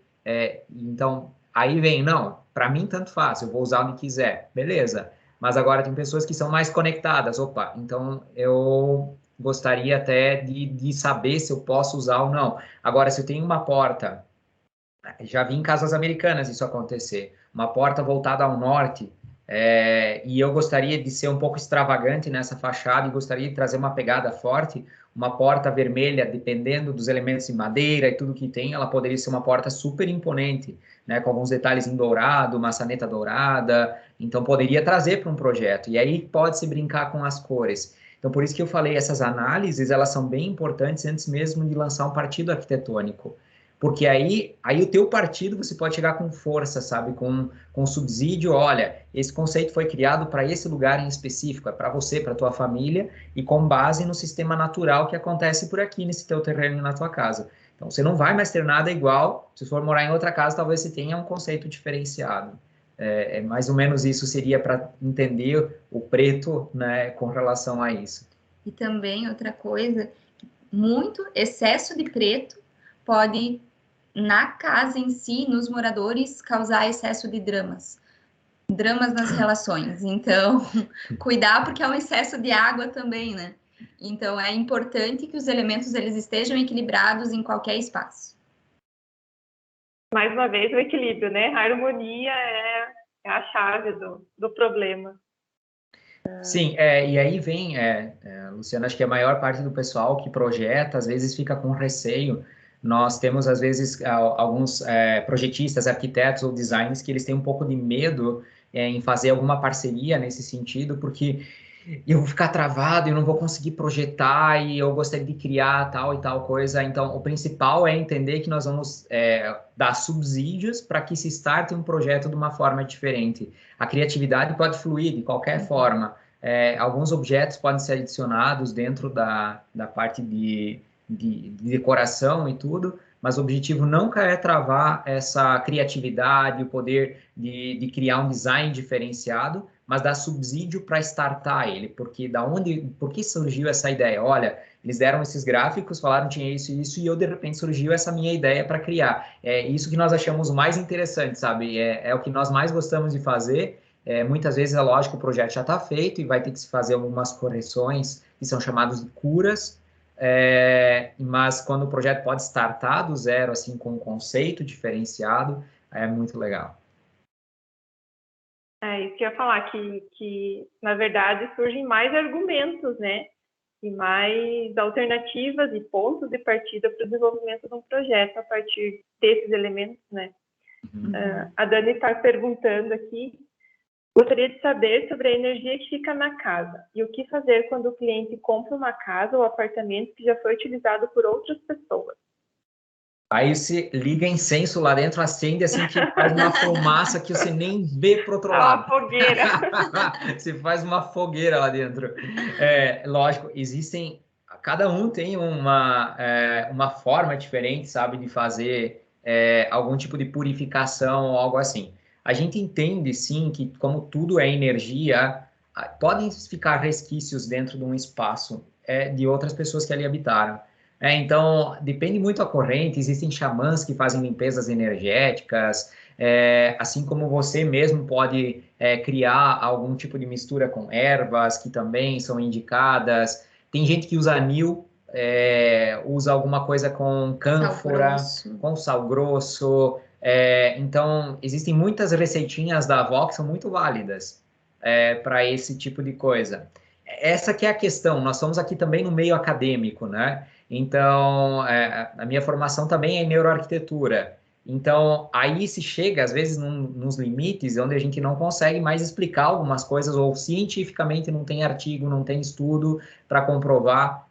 então, aí vem, não, para mim tanto faz, eu vou usar onde quiser, beleza. Mas agora tem pessoas que são mais conectadas, opa, então eu gostaria até de saber se eu posso usar ou não. Agora, se eu tenho uma porta, já vi em casas americanas isso acontecer, uma porta voltada ao norte, e eu gostaria de ser um pouco extravagante nessa fachada e gostaria de trazer uma pegada forte, uma porta vermelha, dependendo dos elementos de madeira e tudo que tem, ela poderia ser uma porta super imponente, né, com alguns detalhes em dourado, maçaneta dourada, então poderia trazer para um projeto, e aí pode-se brincar com as cores. Então, por isso que eu falei, essas análises, elas são bem importantes antes mesmo de lançar um partido arquitetônico. Porque aí o teu partido você pode chegar com força, sabe? Com subsídio, olha, esse conceito foi criado para esse lugar em específico, é para você, para tua família, e com base no sistema natural que acontece por aqui, nesse teu terreno, na tua casa. Então, você não vai mais ter nada igual, se for morar em outra casa, talvez você tenha um conceito diferenciado. Mais ou menos isso seria para entender o preto, né, com relação a isso. E também outra coisa, muito excesso de preto pode, na casa em si, nos moradores, causar excesso de dramas nas relações. Então, cuidar porque é um excesso de água também, né? Então, é importante que os elementos eles estejam equilibrados em qualquer espaço. Mais uma vez, o equilíbrio, né? A harmonia é a chave do problema. Sim, e aí vem, Luciana, acho que a maior parte do pessoal que projeta, às vezes fica com receio. Nós temos, às vezes, alguns projetistas, arquitetos ou designers que eles têm um pouco de medo em fazer alguma parceria nesse sentido, porque eu vou ficar travado, eu não vou conseguir projetar e eu gostaria de criar tal e tal coisa. Então, o principal é entender que nós vamos dar subsídios para que se starte um projeto de uma forma diferente. A criatividade pode fluir de qualquer forma. Alguns objetos podem ser adicionados dentro da parte de decoração e tudo, mas o objetivo nunca é travar essa criatividade, o poder de criar um design diferenciado, mas dar subsídio para startar ele, porque por que surgiu essa ideia? Olha, eles deram esses gráficos, falaram que tinha isso e isso, e eu, de repente, surgiu essa minha ideia para criar. É isso que nós achamos mais interessante, sabe? É o que nós mais gostamos de fazer. Muitas vezes, é lógico, o projeto já está feito e vai ter que se fazer algumas correções, que são chamadas de curas, mas quando o projeto pode startar do zero, assim, com um conceito diferenciado, é muito legal. Isso que eu ia falar, que na verdade surgem mais argumentos, né? E mais alternativas e pontos de partida para o desenvolvimento de um projeto a partir desses elementos, né? A Dani está perguntando aqui, gostaria de saber sobre a energia que fica na casa e o que fazer quando o cliente compra uma casa ou apartamento que já foi utilizado por outras pessoas. Aí você liga incenso lá dentro, acende assim que faz uma fumaça que você nem vê pro outro lado. Uma fogueira. Você faz uma fogueira lá dentro. Lógico, existem... Cada um tem uma forma diferente, sabe, de fazer algum tipo de purificação ou algo assim. A gente entende, sim, que como tudo é energia, podem ficar resquícios dentro de um espaço de outras pessoas que ali habitaram. Então, depende muito da corrente, existem xamãs que fazem limpezas energéticas, assim como você mesmo pode criar algum tipo de mistura com ervas que também são indicadas. Tem gente que usa anil, usa alguma coisa com cânfora, com sal grosso. Então, existem muitas receitinhas da avó que são muito válidas para esse tipo de coisa. Essa que é a questão, nós estamos aqui também no meio acadêmico, né? Então, a minha formação também é em neuroarquitetura. Então, aí se chega, às vezes, nos limites onde a gente não consegue mais explicar algumas coisas, ou cientificamente não tem artigo, não tem estudo para comprovar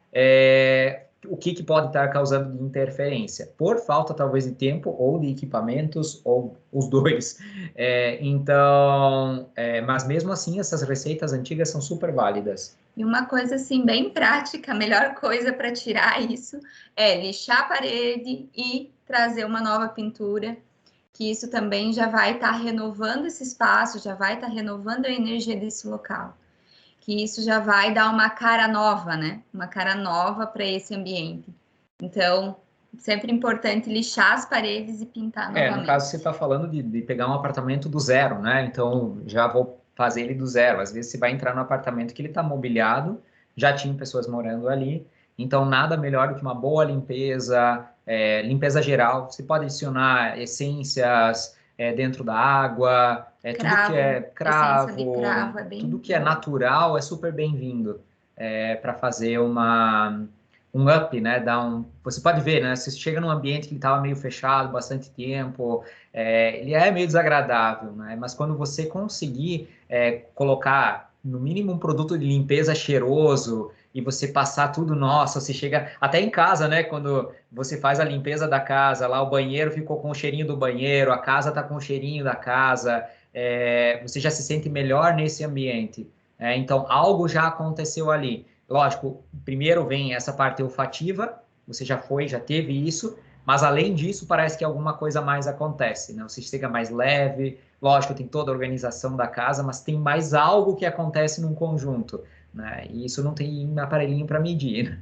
o que pode estar causando de interferência. Por falta, talvez, de tempo, ou de equipamentos, ou os dois. Mas mesmo assim, essas receitas antigas são super válidas. E uma coisa assim bem prática, a melhor coisa para tirar isso é lixar a parede e trazer uma nova pintura, que isso também já vai estar renovando esse espaço, já vai estar renovando a energia desse local. Que isso já vai dar uma cara nova, né? Uma cara nova para esse ambiente. Então, sempre importante lixar as paredes e pintar novamente. No caso, você está falando de pegar um apartamento do zero, né? Então, já vou fazer ele do zero. Às vezes você vai entrar no apartamento que ele está mobiliado, já tinha pessoas morando ali, então nada melhor do que uma boa limpeza, limpeza geral. Você pode adicionar essências dentro da água, tudo que é cravo, tudo que é natural é super bem-vindo para fazer um up, né? Você pode ver, né? Você chega num ambiente que estava meio fechado bastante tempo, ele é meio desagradável, né? Mas quando você conseguir colocar no mínimo um produto de limpeza cheiroso e você passar tudo, nossa, você chega até em casa, né? Quando você faz a limpeza da casa, lá o banheiro ficou com o cheirinho do banheiro, a casa está com o cheirinho da casa, você já se sente melhor nesse ambiente. Então, algo já aconteceu ali. Lógico, primeiro vem essa parte olfativa, você já teve isso, mas além disso, parece que alguma coisa mais acontece, né? Você chega mais leve, lógico, tem toda a organização da casa, mas tem mais algo que acontece num conjunto, né? E isso não tem aparelhinho para medir.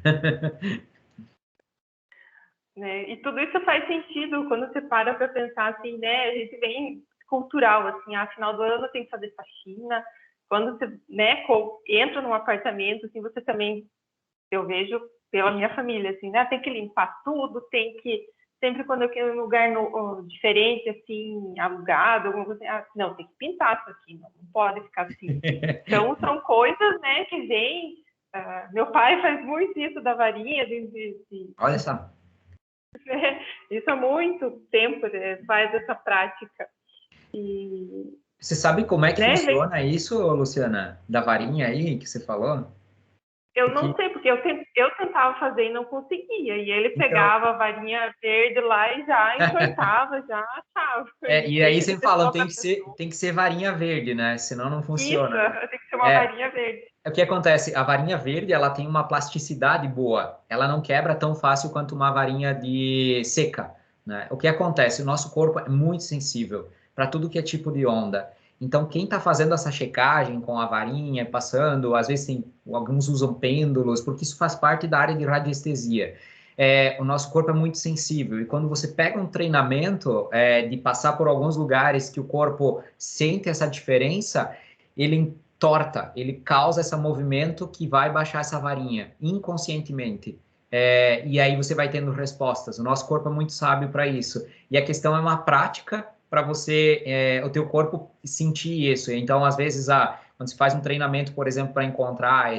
E tudo isso faz sentido quando você para pensar assim, né? A gente vem cultural, assim, final do ano tem que fazer faxina. Quando você, né, entra num apartamento, assim, você também, eu vejo pela minha família, assim, né, tem que limpar tudo, tem que, sempre quando eu quero um lugar diferente, assim, alugado, alguma coisa assim, não, tem que pintar isso aqui, não pode ficar assim. Então, são coisas, né, que vêm, meu pai faz muito isso da varinha, Olha só. Isso há muito tempo, né, faz essa prática. E... Você sabe como é que funciona isso, Luciana? Da varinha aí que você falou? Eu não sei, porque eu tentava fazer e não conseguia. E ele pegava a varinha verde lá e já entortava, já achava. E aí sempre falam, tem que ser varinha verde, né? Senão não funciona. Isso, tem que ser uma varinha verde. O que acontece? A varinha verde, ela tem uma plasticidade boa. Ela não quebra tão fácil quanto uma varinha de seca, né? O que acontece? O nosso corpo é muito sensível para tudo que é tipo de onda. Então, quem está fazendo essa checagem com a varinha, passando, às vezes alguns usam pêndulos, porque isso faz parte da área de radiestesia. O nosso corpo é muito sensível, e quando você pega um treinamento de passar por alguns lugares que o corpo sente essa diferença, ele entorta, ele causa esse movimento que vai baixar essa varinha, inconscientemente. E aí você vai tendo respostas. O nosso corpo é muito sábio para isso. E a questão é uma prática para você, o teu corpo sentir isso. Então, às vezes, quando se faz um treinamento, por exemplo, para encontrar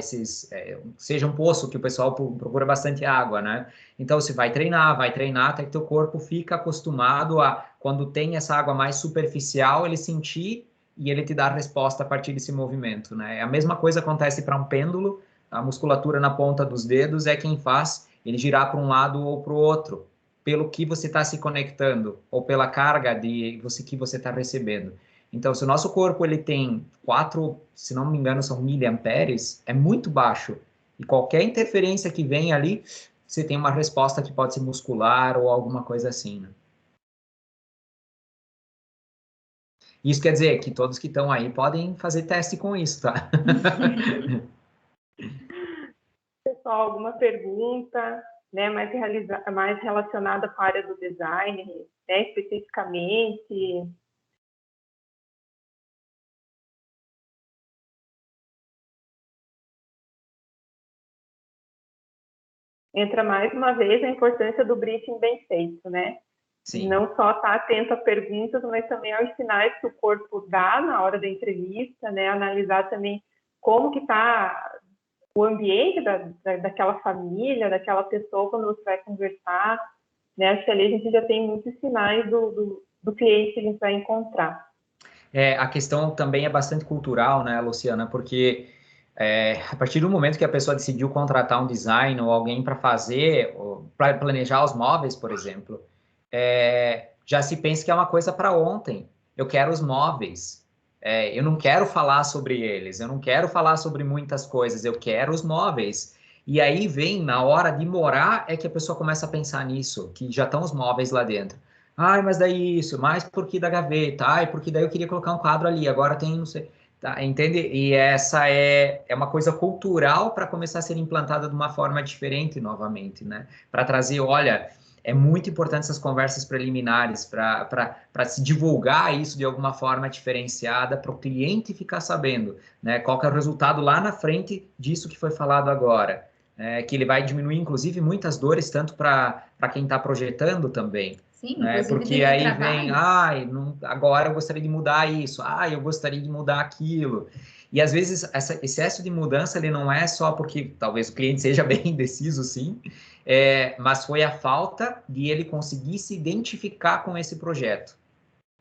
seja um poço que o pessoal procura bastante água, né? Então, você vai treinar até que teu corpo fica acostumado a, quando tem essa água mais superficial, ele sentir e ele te dá a resposta a partir desse movimento, né? A mesma coisa acontece para um pêndulo, a musculatura na ponta dos dedos é quem faz ele girar para um lado ou para o outro, pelo que você está se conectando, ou pela carga que você está recebendo. Então, se o nosso corpo ele tem 4, se não me engano, são miliamperes, é muito baixo. E qualquer interferência que vem ali, você tem uma resposta que pode ser muscular ou alguma coisa assim, né? Isso quer dizer que todos que estão aí podem fazer teste com isso, tá? Pessoal, alguma pergunta, né, mais relacionada com a área do design, né, especificamente? Entra mais uma vez a importância do briefing bem feito, né? Sim. Não só estar atento a perguntas, mas também aos sinais que o corpo dá na hora da entrevista, né? Analisar também como que está o ambiente daquela família, daquela pessoa quando você vai conversar, né? Acho que ali a gente já tem muitos sinais do cliente que a gente vai encontrar. A questão também é bastante cultural, né, Luciana? Porque a partir do momento que a pessoa decidiu contratar um design ou alguém para fazer, para planejar os móveis, por exemplo, já se pensa que é uma coisa para ontem. Eu quero os móveis. Eu não quero falar sobre eles, eu não quero falar sobre muitas coisas, eu quero os móveis. E aí vem, na hora de morar, é que a pessoa começa a pensar nisso, que já estão os móveis lá dentro. Ai, mas daí isso, mais porque da gaveta, ai, porque daí eu queria colocar um quadro ali, agora tem, não sei, tá, entende? E essa é uma coisa cultural para começar a ser implantada de uma forma diferente novamente, né? Para trazer, olha, é muito importante essas conversas preliminares para se divulgar isso de alguma forma diferenciada para o cliente ficar sabendo, né? Qual que é o resultado lá na frente disso que foi falado agora. Que ele vai diminuir, inclusive, muitas dores, tanto para quem está projetando também. Sim, Né? inclusive Porque aí vem, agora eu gostaria de mudar isso, eu gostaria de mudar aquilo. E às vezes esse excesso de mudança ele não é só porque talvez o cliente seja bem indeciso, sim, mas foi a falta de ele conseguir se identificar com esse projeto.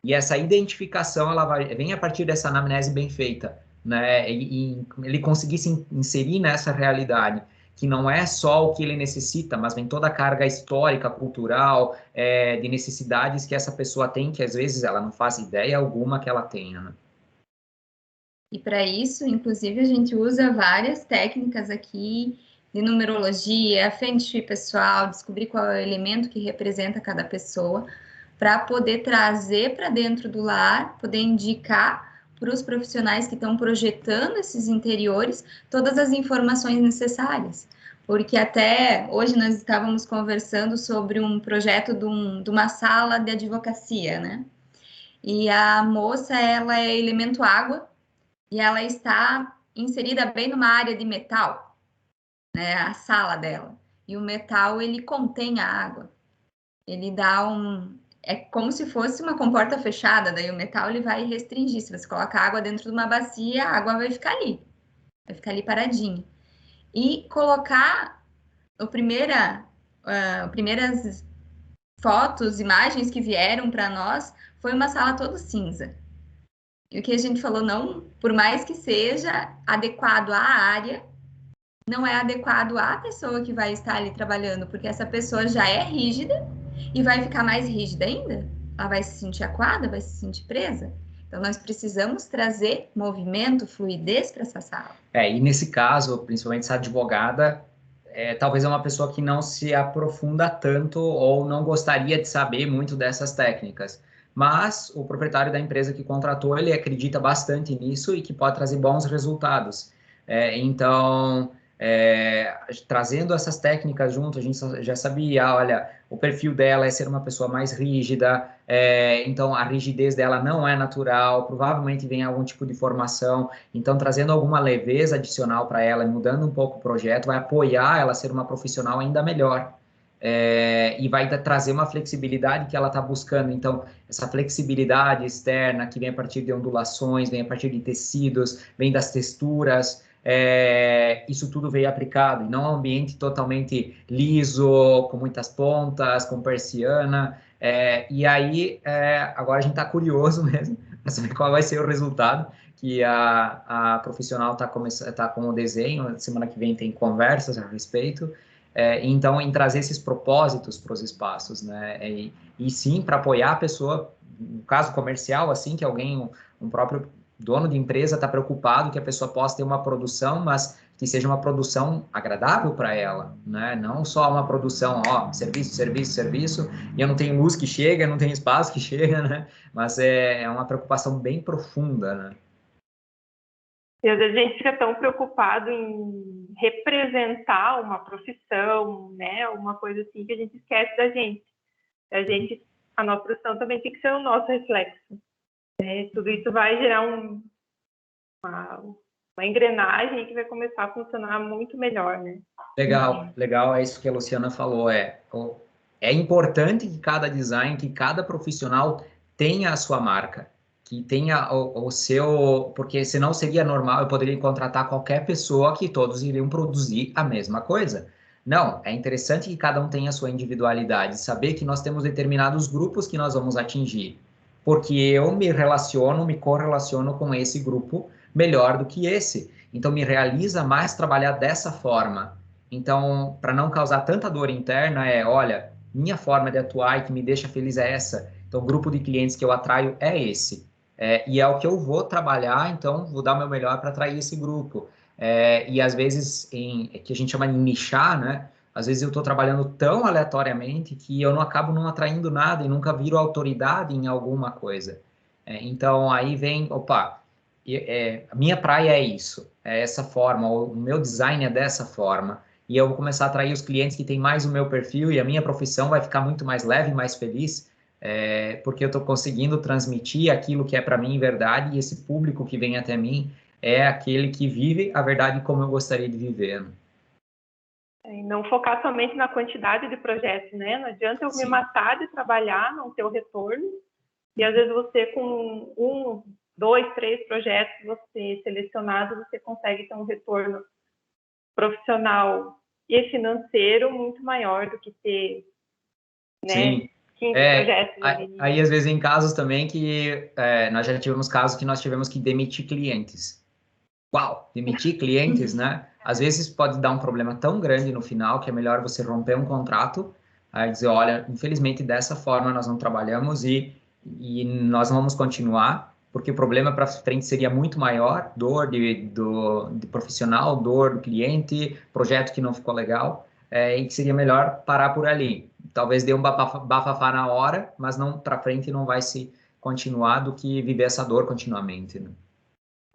E essa identificação ela vem a partir dessa anamnese bem feita, né? E ele conseguir se inserir nessa realidade, que não é só o que ele necessita, mas vem toda a carga histórica, cultural, de necessidades que essa pessoa tem, que às vezes ela não faz ideia alguma que ela tenha, né? E para isso, inclusive, a gente usa várias técnicas aqui de numerologia, feng shui pessoal, descobrir qual é o elemento que representa cada pessoa, para poder trazer para dentro do lar, poder indicar para os profissionais que estão projetando esses interiores todas as informações necessárias. Porque até hoje nós estávamos conversando sobre um projeto de uma sala de advocacia, né? E a moça, ela é elemento água, e ela está inserida bem numa área de metal, né, a sala dela. E o metal, ele contém a água. Ele dá é como se fosse uma comporta fechada, daí o metal ele vai restringir. Se você coloca água dentro de uma bacia, a água vai ficar ali paradinha. E colocar primeiras fotos, imagens que vieram para nós, foi uma sala toda cinza. E o que a gente falou, não, por mais que seja adequado à área, não é adequado à pessoa que vai estar ali trabalhando, porque essa pessoa já é rígida e vai ficar mais rígida ainda. Ela vai se sentir acuada, vai se sentir presa. Então, nós precisamos trazer movimento, fluidez para essa sala. E nesse caso, principalmente essa advogada, talvez é uma pessoa que não se aprofunda tanto ou não gostaria de saber muito dessas técnicas. Mas o proprietário da empresa que contratou, ele acredita bastante nisso e que pode trazer bons resultados. Então, trazendo essas técnicas junto, a gente já sabia, olha, o perfil dela é ser uma pessoa mais rígida, então a rigidez dela não é natural, provavelmente vem algum tipo de formação, então trazendo alguma leveza adicional para ela, mudando um pouco o projeto, vai apoiar ela a ser uma profissional ainda melhor. e vai trazer uma flexibilidade que ela está buscando. Então, essa flexibilidade externa que vem a partir de ondulações, vem a partir de tecidos, vem das texturas, isso tudo veio aplicado, e não um ambiente totalmente liso, com muitas pontas, com persiana. E aí, agora a gente está curioso mesmo para saber qual vai ser o resultado, que a profissional tá com o desenho, semana que vem tem conversas a respeito. Então, em trazer esses propósitos para os espaços, né? E sim, para apoiar a pessoa, no caso comercial, assim, que alguém, um próprio dono de empresa está preocupado que a pessoa possa ter uma produção, mas que seja uma produção agradável para ela, né? Não só uma produção, ó, serviço, serviço, serviço, e eu não tenho luz que chega, não tenho espaço que chega, né? Mas é uma preocupação bem profunda, né? E às vezes a gente fica tão preocupado em representar uma profissão, né? Uma coisa assim que a gente esquece da gente. A nossa profissão também tem que ser o nosso reflexo. Né? Tudo isso vai gerar uma engrenagem que vai começar a funcionar muito melhor, né? Legal, legal, é isso que a Luciana falou. É importante que cada design, que cada profissional tenha a sua marca, que tenha o seu, porque senão seria normal, eu poderia contratar qualquer pessoa que todos iriam produzir a mesma coisa. Não, é interessante que cada um tenha a sua individualidade, saber que nós temos determinados grupos que nós vamos atingir, porque eu me relaciono, me correlaciono com esse grupo melhor do que esse. Então, me realiza mais trabalhar dessa forma. Então, para não causar tanta dor interna, olha, minha forma de atuar e que me deixa feliz é essa. Então, o grupo de clientes que eu atraio é esse. E é o que eu vou trabalhar, então, vou dar o meu melhor para atrair esse grupo. E às vezes, que a gente chama de nichar, né? Às vezes eu estou trabalhando tão aleatoriamente que eu não acabo não atraindo nada e nunca viro autoridade em alguma coisa. Então, aí vem, opa, a minha praia é isso, é essa forma, o meu design é dessa forma, e eu vou começar a atrair os clientes que têm mais o meu perfil, e a minha profissão vai ficar muito mais leve, mais feliz, porque eu estou conseguindo transmitir aquilo que é para mim verdade, e esse público que vem até mim é aquele que vive a verdade como eu gostaria de viver. E não focar somente na quantidade de projetos, né? Não adianta eu me matar de trabalhar, não ter o retorno, e às vezes você com 1, 2, 3 projetos, você selecionado, você consegue ter um retorno profissional e financeiro muito maior do que ter, né, Sim. 15 projetos ali. Aí, às vezes, em casos também que nós já tivemos casos que nós tivemos que demitir clientes. Uau, demitir clientes, né? Às vezes pode dar um problema tão grande no final que é melhor você romper um contrato, aí dizer, olha, infelizmente dessa forma nós não trabalhamos e nós não vamos continuar, porque o problema para frente seria muito maior, dor de profissional, dor do cliente, projeto que não ficou legal, e que seria melhor parar por ali. Talvez dê um bafafá na hora, mas não para frente não vai se continuar do que viver essa dor continuamente, né?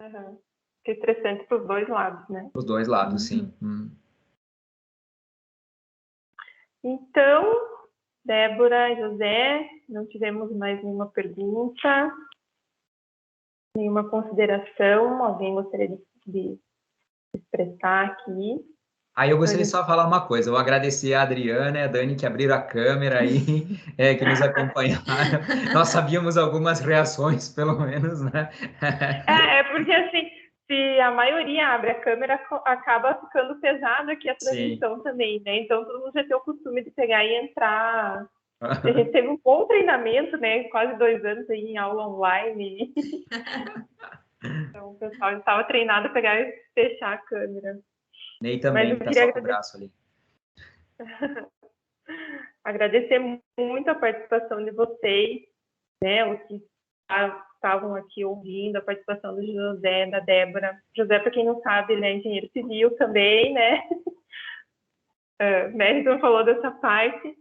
Uhum. Que estressante para os dois lados, né? Os dois lados, sim. Então, Débora, José, não tivemos mais nenhuma pergunta, nenhuma consideração, alguém gostaria de expressar aqui? Aí eu gostaria só de falar uma coisa, eu agradecer a Adriana e a Dani que abriram a câmera aí, que nos acompanharam. Nós sabíamos algumas reações, pelo menos, né? Porque assim, se a maioria abre a câmera, acaba ficando pesado aqui a transmissão também, né? Então todo mundo já tem o costume de pegar e entrar. A gente teve um bom treinamento, né? Quase 2 anos aí em aula online. Então o pessoal estava treinado a pegar e fechar a câmera. Ney também, que tá só com o braço ali. Agradecer muito a participação de vocês, né? Os que estavam aqui ouvindo, a participação do José, da Débora. José, para quem não sabe, né, engenheiro civil também, né? Mérito falou dessa parte.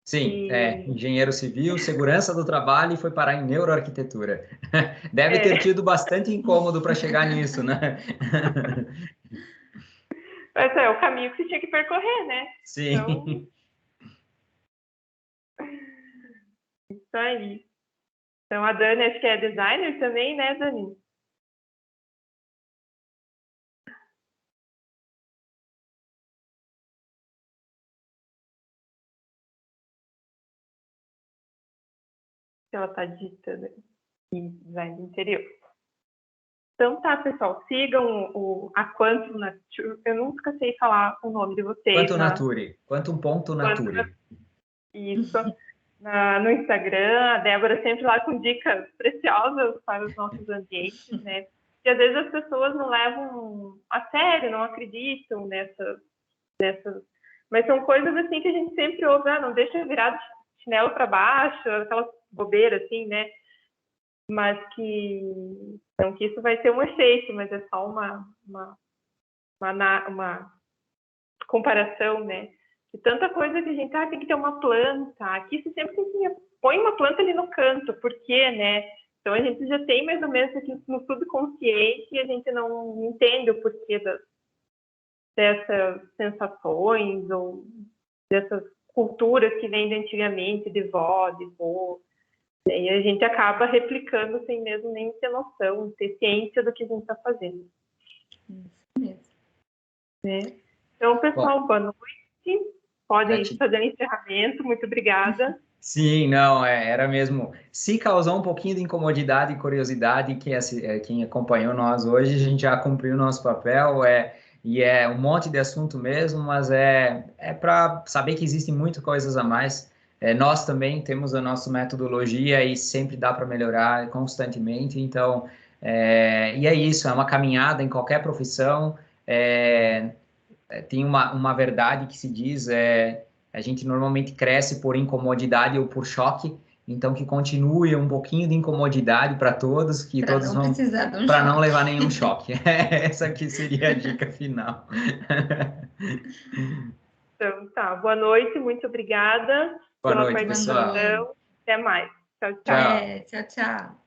Sim, engenheiro civil, segurança do trabalho e foi parar em neuroarquitetura. Deve ter tido bastante incômodo para chegar nisso, né? Mas é o caminho que você tinha que percorrer, né? Sim. Então, isso aí. Então, a Dani, acho que é designer também, né, Dani? Se ela está digitando aqui, design do interior. Então tá, pessoal, sigam a Quantum Nature. Eu nunca sei falar o nome de vocês. Quantum Nature. Quantum.nature. Isso. No Instagram, a Débora sempre lá com dicas preciosas para os nossos ambientes, né? E às vezes as pessoas não levam a sério, não acreditam nessas... Mas são coisas assim que a gente sempre ouve, não deixa virar chinelo para baixo, aquelas bobeiras assim, né? Mas que... Não que isso vai ter um efeito, mas é só uma comparação, né? De tanta coisa que a gente tem que ter uma planta. Aqui você sempre tem que põe uma planta ali no canto, por quê, né? Então a gente já tem mais ou menos aqui no subconsciente e a gente não entende o porquê dessas sensações ou dessas culturas que vêm de antigamente, de vó, de vô. E a gente acaba replicando sem mesmo nem ter noção, ter ciência do que a gente está fazendo. Isso mesmo. Né? Então, pessoal, boa noite. Podem fazer o encerramento. Muito obrigada. Sim, não, era mesmo. Se causou um pouquinho de incomodidade e curiosidade, quem acompanhou nós hoje, a gente já cumpriu o nosso papel, e é um monte de assunto mesmo, mas é para saber que existem muitas coisas a mais. Nós também temos a nossa metodologia e sempre dá para melhorar constantemente, então, e é isso, é uma caminhada em qualquer profissão. Tem uma verdade que se diz, a gente normalmente cresce por incomodidade ou por choque, então que continue um pouquinho de incomodidade para todos, que pra todos vão, para não levar nenhum choque. Essa aqui seria a dica final. Então, tá. Boa noite, muito obrigada Boa pela noite, pessoal. participação. Até mais. Tchau, tchau. Tchau. Tchau, tchau.